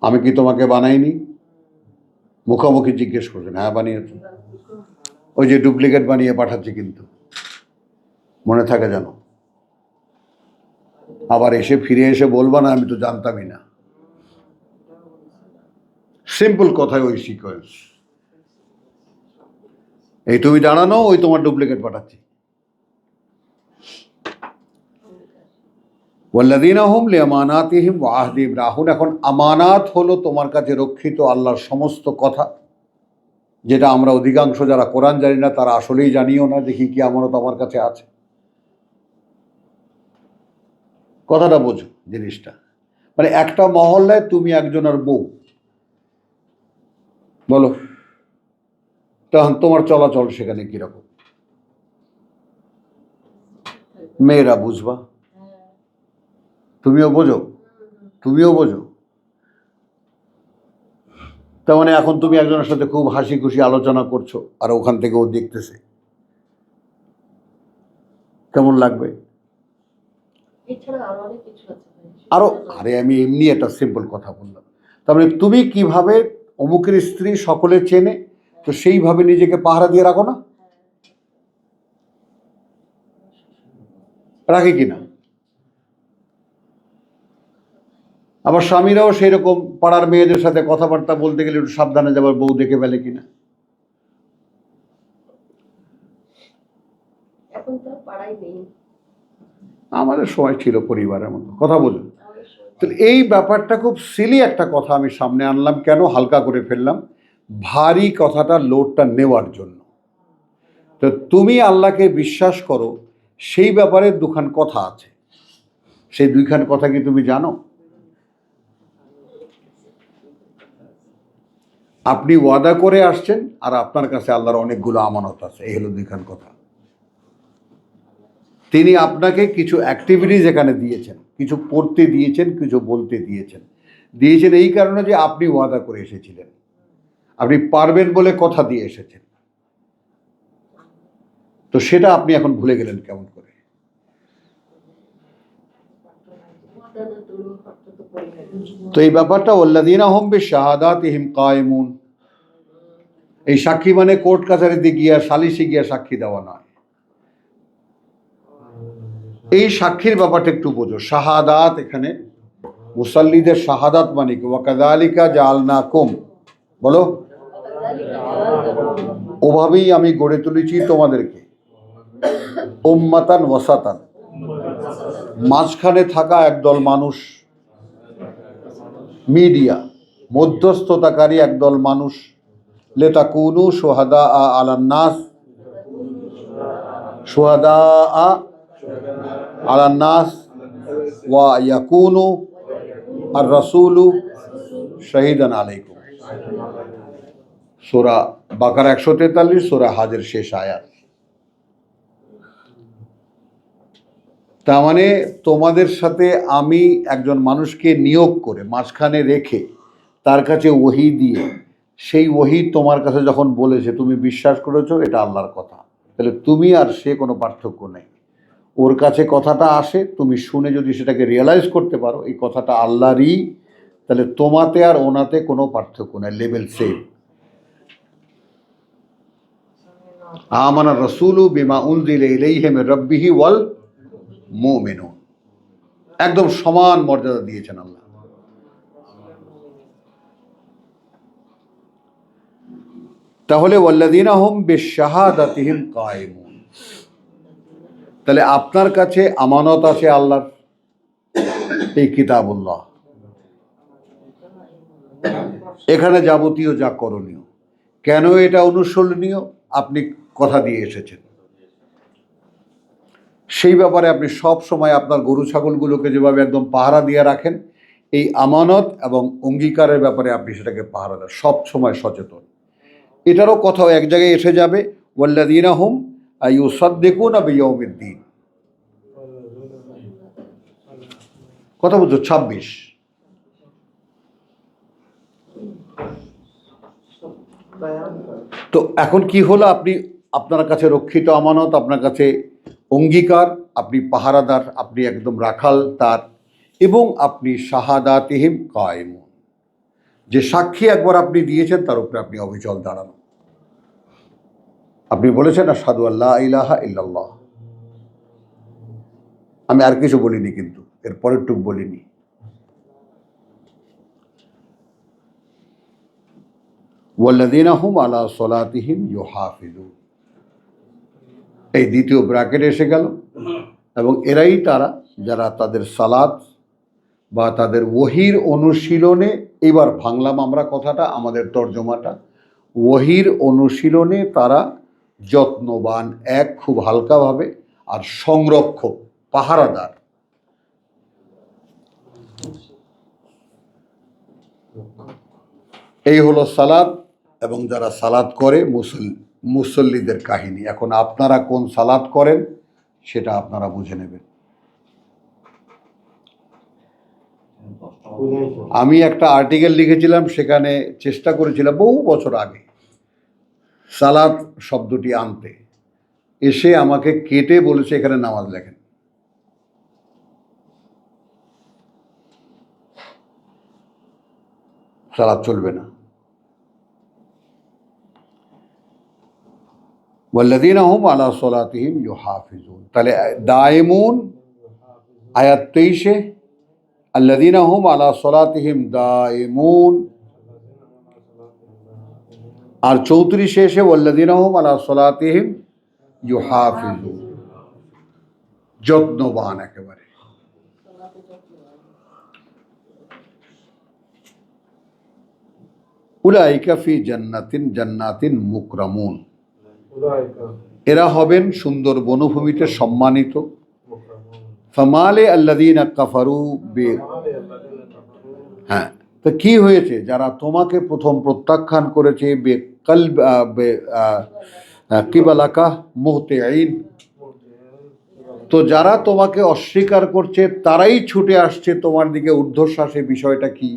আমি কি তোমাকে বানাইনি? মুখোমুখি জিজ্ঞেস করছেন, হ্যাঁ বানিয়েছো। ওই যে ডুপ্লিকেট বানিয়ে পাঠাচ্ছি, কিন্তু মনে থাকে জানো, আবার ফিরে এসে বলবা না আমি তো জানতামই না। সিম্পল কথায় ওই সিকোয়েন্স, এই তুমি দাঁড়ানো, ওই তোমার ডুপ্লিকেট পাঠাচ্ছি। ওয়াল্লাযীনা হুম লিআমানাতিহিম ওয়া আহদিহিম রাউন, এখন আমানাত হলো তোমার কাছে রক্ষিত আল্লাহর সমস্ত কথা, যেটা আমরা অধিকাংশ যারা কোরআন জানি না তারা আসলেই জানিও না, দেখি কি আমানত আমার কাছে আছে। কথাটা বোঝো জিনিসটা, মানে একটা মহল্লায় তুমি একজনের বউ, বলো তখন তোমার চলাচল সেখানে কিরকম? মেয়েরা বুঝবা, হ্যাঁ। তুমিও বোঝো, তুমিও বোঝো। তার মানে এখন তুমি একজনের সাথে খুব হাসি খুশি আলোচনা করছো, আর ওখান থেকে ও দেখতেছে, কেমন লাগবে? এছাড়া আরো অনেক কিছু আছে ভাই। আরো, আরে আমি এমনি একটা সিম্পল কথা বললাম। তার মানে তুমি কিভাবে অমুকের স্ত্রী সকলে চেনে, তো সেইভাবে নিজেকে পাহারা দিয়ে রাখো না, রাখে কিনা? আবার স্বামীরাও সেই রকম পাড়ার মেয়েদের সাথে কথাবার্তা বলতে গেলে একটু সাবধানে যাবার, বউ দেখে ফেলে কিনা। এখন তো পাড়াই নেই। আমাদের সময় ছিল পরিবারের মতো, কথা বলুন। আমাদের সময় তাহলে এই ব্যাপারটা খুব সিলি একটা কথা আমি সামনে আনলাম, কেন হালকা করে ফেললাম, ভারী কথাটা লোডটা নেওয়ার জন্য। তো তুমি আল্লাহকে বিশ্বাস করো, সেই ব্যাপারে দুখান কথা আছে। সেই দুইখান কথা কি তুমি জানো? আপনি ওয়াদা করে আসছেন, আর আপনার কাছে আল্লাহর অনেকগুলো আমানত আছে, এই হলো দুইখান কথা। তিনি আপনাকে কিছু অ্যাক্টিভিটিস এখানে দিয়েছেন, কিছু করতে দিয়েছেন, কিছু বলতে দিয়েছেন। দিয়েছেন এই কারণে যে আপনি ওয়াদা করে এসেছিলেন, আপনি পারবেন বলে কথা দিয়ে এসেছেন। তো সেটা আপনি এখন ভুলে গেলেন কেমন করে? তো এই ব্যাপারটা ওয়াল্লাযীনা হুম বিশাহাদাতিহিম কায়েমুন, এই সাক্ষী মানে কোর্ট কাছারিতে গিয়া সালিশে গিয়া সাক্ষী দেওয়া নয়। এই সাক্ষীর ব্যাপারটা একটু বোঝো। শাহাদাত, এখানে মুসাল্লিদের শাহাদাত মানে কি? ওয়া কাযালিকা জাআলনাকুম, বলো, ওভাবেই আমি গড়ে তুলেছি তোমাদেরকে উম্মাতান ওয়াসাতান, মাঝখানে থাকা একদল মানুষ, মিডিয়া, মধ্যস্থতাকারী একদল মানুষ, লিতাকুনু শুহাদা আলান নাস, শুহাদা আলান নাস ওয়া ইয়াকুনু আর রাসূলু শাহিদান আলাইকুম। সূরা বাকারা 143, সূরা হাজের শেষ আয়াত। তার মানে তোমাদের সাথে আমি একজন মানুষকে নিয়োগ করে মাঝখানে রেখে তার কাছে ওহী দিয়ে, সেই ওহী তোমার কাছে যখন বলেছে তুমি বিশ্বাস করেছো এটা আল্লাহর কথা, তাহলে তুমি আর সে কোনো পার্থক্য নেই। ওর কাছে কথাটা আসে, তুমি শুনে যদি সেটাকে রিয়েলাইজ করতে পারো এই কথাটা আল্লাহরই, তাহলে তোমাতে আর ওনাতে কোনো পার্থক্য নেই, লেভেল সেম। আমানা রাসূলু বিমা উনজিলা ইলাইহি মির রাব্বিহি ওয়াল মুমিনুন, একদম সমান মর্যাদা দিয়েছেন আল্লাহ। তাহলে ওয়াল্লাযীনা হুম বিশাহাদাতিহিম কায়েমুন, তাহলে আপনার কাছে আমানত আছে আল্লাহর এই কিতাবুল্লাহ, এখানে যাবতীয় যা করণীয়। কেন এটা অনুসরণীয়? আপনি কথা দিয়ে এসেছেন, সেই ব্যাপারে আপনি সব সময় আপনার গরু ছাগলগুলোকে যেভাবে একদম পাহারা দিয়ে রাখেন, এই আমানত এবং অঙ্গীকারের ব্যাপারে আপনি সেটাকে পাহারা দেন, সব সময় সচেতন। এটারও কথাও এক জায়গায় এসে যাবে, ওয়াল্লাযীনা হুম ইউসাদ্দিকুনা বিয়াউমিদ্দিন, কথা বলছো 26। তো এখন কি হলো, আপনি আপনার কাছে রক্ষিত আমানত, আপনার কাছে অঙ্গীকার, আপনি পাহারাদার, আপনি একদম রাখাল তার, এবং আপনি শাহাদাতিহিম কায়েমুন, যে সাক্ষী একবার আপনি দিয়েছেন তার উপরে আপনি অবিচল দাঁড়ানো। আপনি বলেছেন আশহাদু আল্লা ইলাহা ইল্লাল্লাহ, আমি আর কিছু বলিনি, কিন্তু এর পরের টুক বলিনি। ওয়াল্লাযীনা হুম আলা সলাতিহিম ইউহাফিজুন, এই দ্বিতীয় ব্র্যাকেট এসে গেল, এবং এরাই তারা যারা তাদের সালাত বা তাদের ওহীর অনুশীলনে, এবার ভাঙলাম আমরা কথাটা, আমাদের তর্জমাটা, ওহীর অনুশীলনে তারা যত্নবান, এক খুব হালকাভাবে, আর সংরক্ষক, পাহারাদার। এই হলো সালাত, এবং যারা সালাত করে মুসল্লিদের কাহিনী। এখন আপনারা কোন সালাত করেন সেটা আপনারা বুঝে নেবেন। আমি একটা আর্টিকেল লিখেছিলাম, সেখানে চেষ্টা করেছিলাম বহু বছর আগে সালাত শব্দটি আনতে, এসে আমাকে কেটে বলেছে এখানে নামাজ লেখেন। সালাত চলবে না। ওয়াল্লাযীনা হুম আলা সলাতিহিম ইউহাফিজুন, তাহলে দায়েমুন আয়াত 23-এ, আল্লাযীনা হুম আলা সলাতিহিম দায়েমুন, আর 34-এ এসে ওয়াল্লাযীনা হুম আলা সলাতিহিম ইউহাফিজুন, যত্নবান একেবারে। উলাইকা ফি জান্নাতিন মুকরামুন, এরা হবেন সুন্দর বনভূমিতে সম্মানিত। ফামালে আল্লাযীনা কাফারু বে, হ্যাঁ, তো কি হয়েছে? যারা তোমাকে প্রথম প্রত্যাখ্যান করেছে, বে কলব কিবালাকা মুহতিঈন, তো যারা তোমাকে অস্বীকার করছে তারাই ছুটে আসছে তোমার দিকে ঊর্ধ্বশ্বাসে। বিষয়টা কি?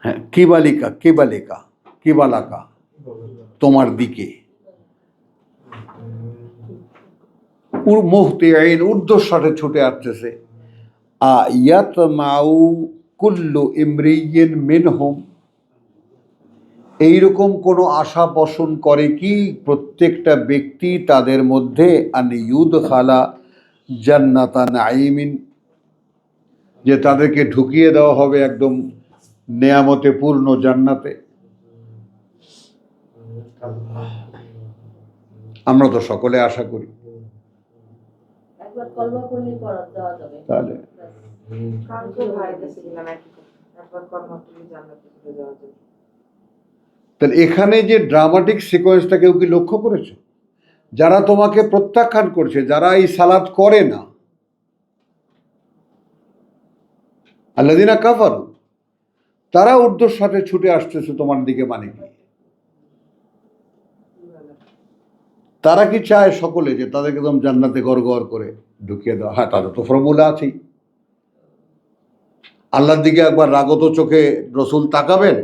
হ্যাঁ, কিবালাকা তোমার দিকে, মুহতিঈন ঊর্ধ্বশ্বাসে ছুটে আসতেছে। ইয়াতমাউ কুল্লু ইমরিয়িন মিনহুম, এইরকম কোনো আশা পোষণ করে কি প্রত্যেকটা ব্যক্তি তাদের মধ্যে আন ইউদখালা জান্নাতা নাঈমিন, যে তাদেরকে ঢুকিয়ে দেওয়া হবে একদম নেয়ামতে পূর্ণ জান্নাতে। আমরা তো সকলে আশা করি। তাহলে তাহলে এখানে যে ড্রামাটিক সিকোয়েন্সটা কেউ কি লক্ষ্য করেছে? যারা তোমাকে প্রত্যাখ্যান করছে, যারা এই সালাত করে না, আল্লাযীনা কাফারু, তারা ঊর্ধ্বশ্বাসে ছুটে আসতেছে তোমার দিকে। মানে কি? তারা কি চায় সকলে যে তাদেরকে একদম জান্নাতে গড় করে ঢুকিয়ে দেওয়া? হ্যাঁ, তাদের তো ফর্মুলা আছেই। আল্লাহর দিকে একবার রাগত চোখে রসুল তাকাবেন,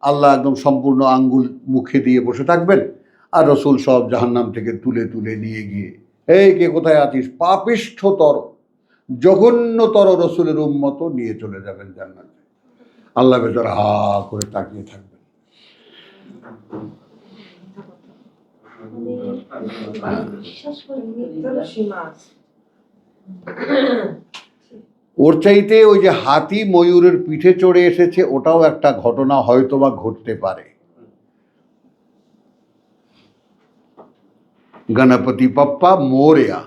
আল্লাহ একদম সম্পূর্ণ আঙ্গুল মুখে দিয়ে বসে থাকবেন, আর রসুল সব জাহান্নাম থেকে তুলে তুলে নিয়ে গিয়ে, এই কে কোথায় আছিস, পাপিষ্ঠতর জঘন্যতর রসুলের উম্মত, নিয়ে চলে যাবেন জান্নাতে। আল্লাহ বেচারা হা করে তাকিয়ে থাকবেন। ওর চাইতে ওই যে হাতি ময়ূরের পিঠে চড়ে এসেছে, ওটাও একটা ঘটনা হয়তোবা ঘটতে পারে। গণপতি বাপ্পা মোরয়া।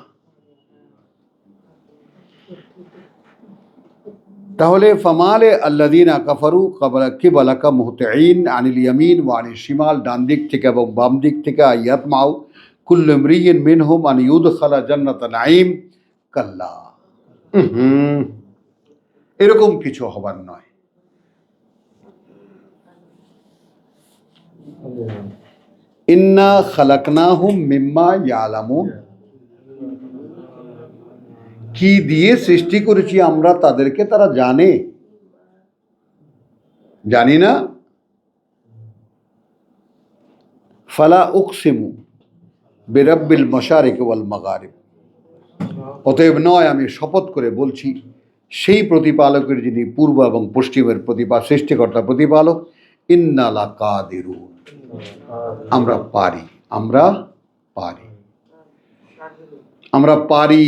তাহলে ফামালে আল্লাযীনা কাফারু কিবালাকা মুহতিঈন আনিল ইয়ামিন ওয়া আনিশ শিমাল, ডান দিক থেকে এবং বাম দিক থেকে। ইয়াতমাউ কুল্লু ইমরিয়িন মিনহুম আন ইউদখালা জান্নাতা নাঈম, কাল্লা, এরকম কিছু হবার নয়। ইন্না খালাকনাহুম মিম্মা ইয়ালামুন, কি দিয়ে সৃষ্টি করেছি আমরা তাদেরকে, তারা জানে। জানি না? ফালা উকসিমু বিরাব্বিল মাশারিক ওয়াল মাগারিব, অতএব নয়, আমি শপথ করে বলছি সেই প্রতিপালকের, যিনি পূর্ব এবং পশ্চিমের সৃষ্টিকর্তা প্রতিপালক। ইন্না লাকাদিরুন, আমরা পারি, আমরা পারি, আমরা পারি।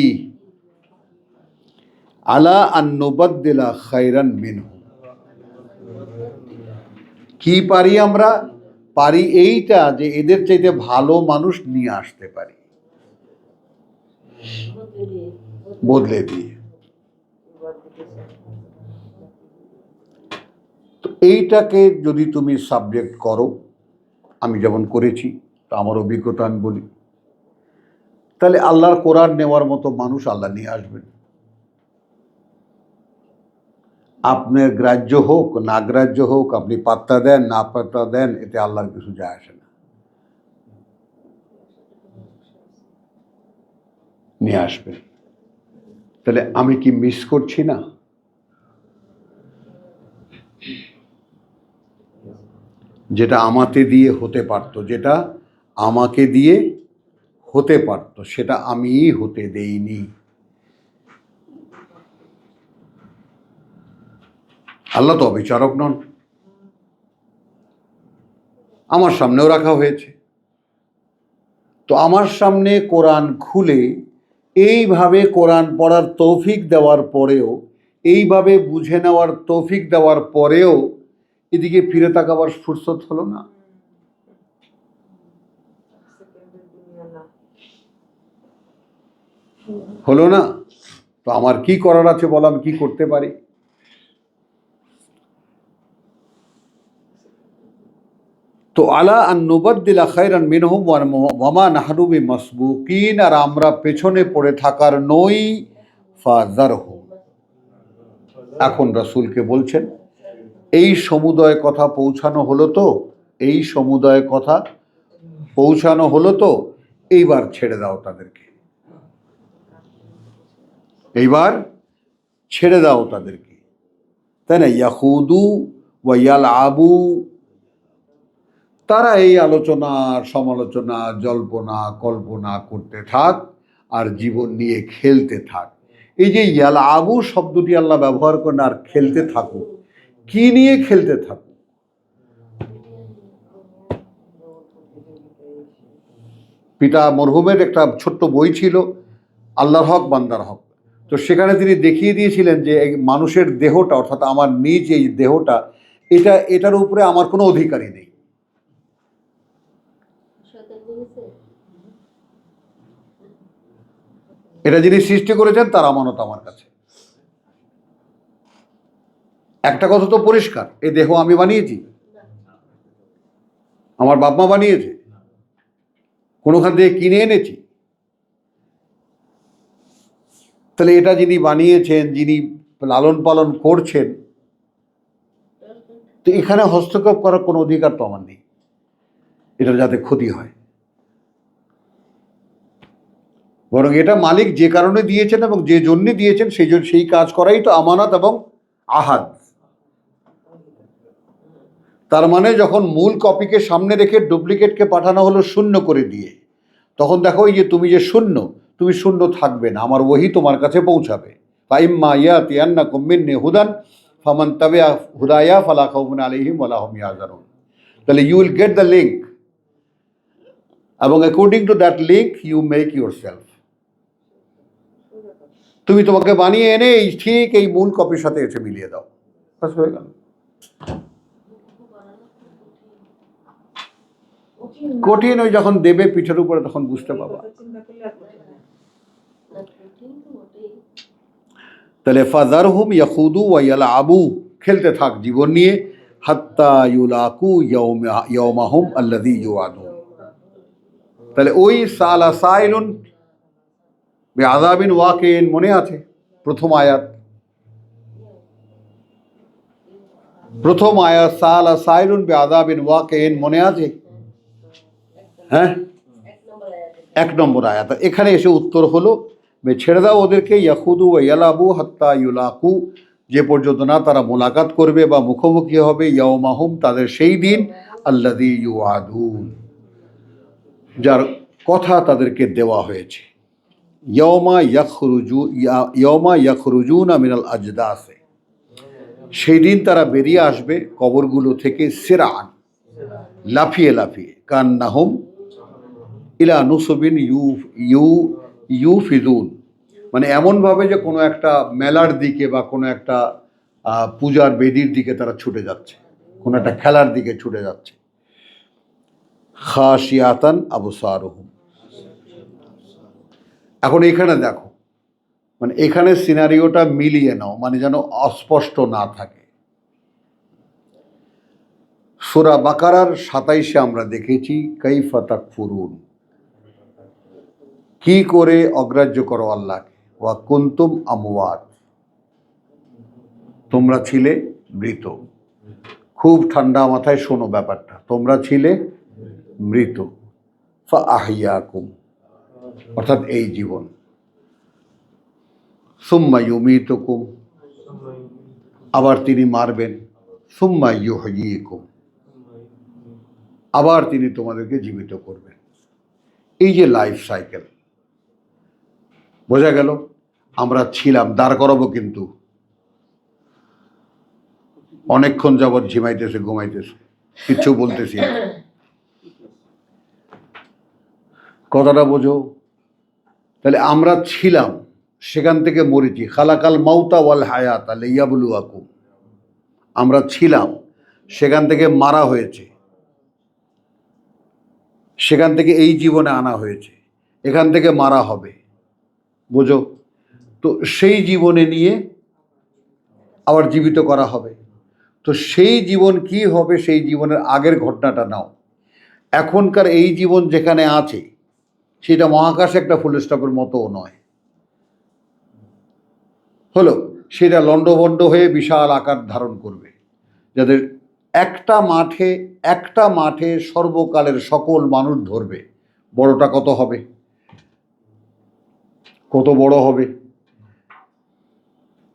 আলা আন নুবাদদিলা খায়রান মিনহু, কি পারি? আমরা পারি এইটা যে এদের চাইতে ভালো মানুষ নিয়ে আসতে পারি, বদলে দিয়ে। তো এইটাকে যদি তুমি সাবজেক্ট করো, আমি যেমন করেছি, তা আমার অভিজ্ঞতা আমি বলি, তাহলে আল্লাহর কোরআন নেওয়ার মতো মানুষ আল্লাহ নিয়ে আসবেন। আপনার গ্রাহ্য হোক না গ্রাহ্য হোক, আপনি পাত্তা দেন না পাত্তা দেন, এতে আল্লাহর কিছু যায় আসে না। নিয়ে আসবেন। তাহলে আমি কি মিস করছি না? যেটা আমাকে দিয়ে হতে পারতো, যেটা আমাকে দিয়ে হতে পারতো, সেটা আমিই হতে দেইনি। আল্লাহ তো অবিচারক নন। আমার সামনেও রাখা হয়েছে। তো আমার সামনে কোরআন খুলে এইভাবে কোরআন পড়ার তৌফিক দেওয়ার পরেও, এইভাবে বুঝে নেওয়ার তৌফিক দেওয়ার পরেও এদিকে ফিরে তাকাবার ফুরসত হলো না। হলো না। তো আমার কি করার আছে বলো, আমি কি করতে পারি? তো আলা আন নুবাদদিলা খায়রান মিনহুম ওয়া মা নাহনু বিমাসবুকিন, আর আমরা পেছনে পড়ে থাকার নই। ফাযারহুম। এখন রাসূলকে বলছেন, এই সমুদয় কথা পৌঁছানো হলো তো, এই সমুদয় কথা পৌঁছানো হলো তো, এইবার ছেড়ে দাও তাদেরকে, এইবার ছেড়ে দাও তাদেরকে, তাই না? ইয়াহুদু ওয়া ইয়ালআবু, তারা এই আলোচনা সমালোচনা জল্পনা কল্পনা করতে থাক আর জীবন নিয়ে খেলতে থাক। এই যে ইয়ালআবু শব্দটি আল্লাহ ব্যবহার করেন, আর খেলতে থাকুক, কি নিয়ে খেলতে থাকুক? পিতা মরহুমের একটা ছোট্ট বই ছিল, আল্লাহর হক বান্দার হক। তো সেখানে তিনি দেখিয়ে দিয়েছিলেন যে এই মানুষের দেহটা, অর্থাৎ আমার নিজ এই দেহটা, এটার উপরে আমার কোনো অধিকারই নেই। এটা যিনি সৃষ্টি করেছেন তার আমানত আমার কাছে। একটা কথা তো পরিষ্কার, এই দেহ আমি বানিয়েছি? আমার বাপ মা বানিয়েছে? কোনোখান থেকে কিনে এনেছি? তাহলে এটা যিনি বানিয়েছেন, যিনি লালন পালন করছেন, তো এখানে হস্তক্ষেপ করার কোনো অধিকার তো আমার নেই, এটা যাতে ক্ষতি হয়। বরং এটা মালিক যে কারণে দিয়েছেন এবং যে জন্য দিয়েছেন সেই কাজ করাই তো আমানত এবং আহাদ। তার মানে যখন মূল কপিকে সামনে রেখে ডুপ্লিকেটকে পাঠানো হলো শূন্য করে দিয়ে, তখন দেখো এই যে তুমি যে শূন্য, তুমি শূন্য থাকবে না, আমার ওহী তোমার কাছে পৌঁছাবে। ফাইম্মা ইয়াতিয়ান্নাকুম মিন্নি হুদান ফামান তাবিআ হুদায়া ফালা খাউফুন আলাইহিম ওয়ালা হুম ইয়াহজানুন। তাহলে you will get the link, এবং according to that link you make yourself. তুমি তোমাকে বানিয়ে এনে এই ঠিক এই মূল কপির সাথে এসে মিলিয়ে দাও, বাস হয়ে গেল। কঠিন ওই যখন দেবে পিঠের উপরে তখন বুঝতে পারবা। তাহলে ফাযারহুম ইয়াখুদু ওয়া ইয়ালআবু, খেলতে থাক জীবন নিয়ে, হাত্তা ইউলাকু ইয়াওমাহুম আল্লাযী ইউআদুন। তাহলে ওই সালা সাইলুন বিআযাবিন ওয়াকিন মনে আছে? প্রথম আয়াত সালা সাইলুন বিআযাবিন ওয়াকিন মনে আছে? হ্যাঁ, 1 নম্বর আয়াত। এখানে এসে উত্তর হলো ছেড়ে দাও ওদেরকে, ইয়াখুদু ওয়া ইয়ালাবু হাত্তা ইউলাকু, যে পর্যন্ত না তারা মোলাকাত করবে বা মুখোমুখি হবে, ইয়াওমাহুম, তাদের সেই দিন, আল্লাযী ইউআদুন, যার কথা তাদেরকে দেওয়া হয়েছে। ইয়াওমা ইয়াখরুজুনা মিনাল আজদাসে, সেই দিন তারা বেরিয়ে আসবে কবরগুলো থেকে, সিরাআন, লাফিয়ে লাফিয়ে, কান্নাহুম ইলা নুসবিন ইউফিদুন, মানে এমনভাবে যে কোনো একটা মেলার দিকে বা কোনো একটা পূজার বেদির দিকে তারা ছুটে যাচ্ছে, কোনো একটা খেলার দিকে ছুটে যাচ্ছে। খাশিয়াতান আবসারুহুম। এখন এখানে দেখো, মানে এখানে সিনারিওটা মিলিয়ে নাও, মানে যেন অস্পষ্ট না থাকে। সূরা বাকারার 27-এ আমরা দেখেছি কাইফা তাকফুরুন, কি করে অগ্রাহ্য করো আল্লাহকে, ওয়া কুনতুম আমওয়াত, তোমরা ছিলে মৃত। খুব ঠান্ডা মাথায় শোনো ব্যাপারটা, তোমরা ছিলে মৃত। ফাআহইয়াকুম, অর্থাৎ এই জীবন। সুম্মা ইউমীতুকুম, আবার তিনি মারবেন। সুম্মা ইউহয়ীকুম, আবার তিনি তোমাদেরকে জীবিত করবেন। এই যে লাইফ সাইকেল, বোঝা গেল? আমরা ছিলাম, দাঁড় করাবো কিন্তু, অনেকক্ষণ যাবৎ ঝিমাইতেছে, ঘুমাইতেছে, কিচ্ছু বলতেছি না। কথাটা বোঝো? তাহলে আমরা ছিলাম, সেখান থেকে মরেছি। খালাকাল মাউতা ওয়াল হায়াতা লিয়াবলুয়াকুম, আমরা ছিলাম, সেখান থেকে মারা হয়েছে, সেখান থেকে এই জীবনে আনা হয়েছে, এখান থেকে মারা হবে, বোঝো? তো সেই জীবনে নিয়ে আবার জীবিত করা হবে। তো সেই জীবন কি হবে, সেই জীবনের আগের ঘটনাটা নাও। এখনকার এই জীবন যেখানে আছে সেটা মহাকাশে একটা ফুল স্টপের মতোও নয়, হলো সেটা লণ্ডভণ্ড হয়ে বিশাল আকার ধারণ করবে, যাদের একটা মাঠে সর্বকালের সকল মানুষ ধরবে। বড়টা কত হবে, কত বড় হবে?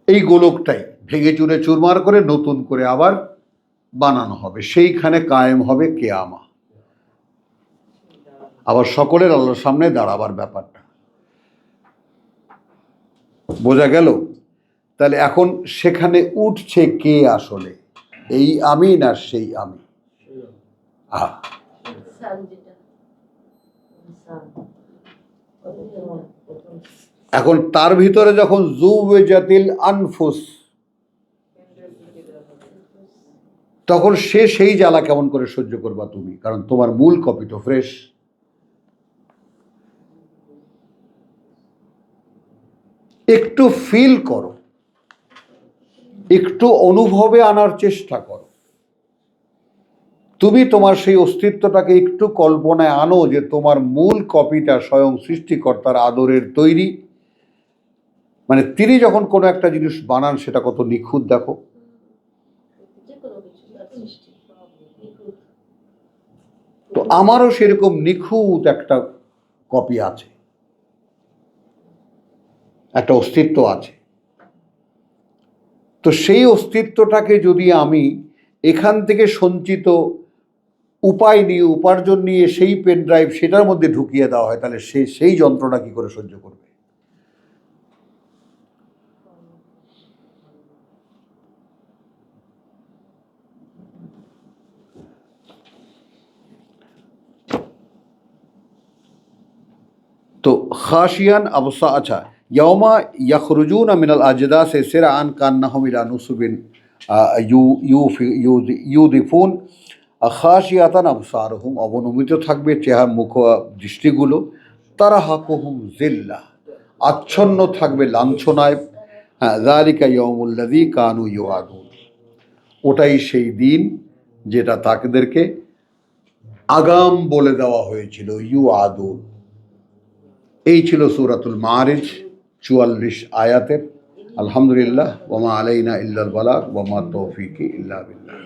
এই গোলকটাই ভেঙে চুরে চুরমার করে নতুন করে আবার বানানো হবে, সেইখানে কায়েম হবে কিয়ামা। আবার সকলের আল্লাহর সামনে দাঁড়াবার ব্যাপারটা, বোঝা গেল? তাহলে এখন সেখানে উঠছে কে আসলে, এই আমি না সেই আমি? এখন তার ভিতরে যখন জুওয়াজাতিল আনফুস, তখন সেই জ্বালা কেমন করে সহ্য করবা তুমি? কারণ তোমার মূল কপি তো ফ্রেশ। একটু ফিল করো, একটু অনুভবে আনার চেষ্টা করো। তুমি তোমার সেই অস্তিত্বটাকে একটু কল্পনায় আনো যে তোমার মূল কপিটা স্বয়ং সৃষ্টিকর্তার আদরের তৈরি। মানে তিনি যখন কোনো একটা জিনিস বানান সেটা কত নিখুঁত দেখো। তো আমারও সেরকম নিখুঁত একটা কপি আছে, একটা অস্তিত্ব আছে। তো সেই অস্তিত্বটাকে যদি আমি এখান থেকে সঞ্চিত উপায় নিয়ে, উপার্জন নিয়ে সেই পেন ড্রাইভ সেটার মধ্যে ঢুকিয়ে দেওয়া হয়, তাহলে সেই যন্ত্রণা কি করে সহ্য করবে? তো খাশিয়ান আবসা, আচ্ছা, ইয়াউমা ইয়াখরুজুনা মিনাল আজদাসি সিরআন কান্নাহুম ইলা নুসুবিন ইউদিফুন খাশিয়াতান আবসারহুম, অবনমিত থাকবে চেহারা, মুখ, দৃষ্টিগুলো। তারাহাকুহুম জিল্লাহ, আচ্ছন্ন থাকবে লাঞ্ছনায়। হ্যাঁ, যালিকা ইয়াউমুল্লাযী কানু ইউআদুন, ওটাই সেই দিন যেটা তাদেরকে আগাম বলে দেওয়া হয়েছিল, ইউআদুন। এই ছিল সূরাতুল মাআরিজ 44 আয়াতের। আলহামদুলিল্লাহ, ওয়া মা আলাইনা ইল্লাল বালাগ ওয়া মা তৌফিকি ইল্লা বিল্লাহ।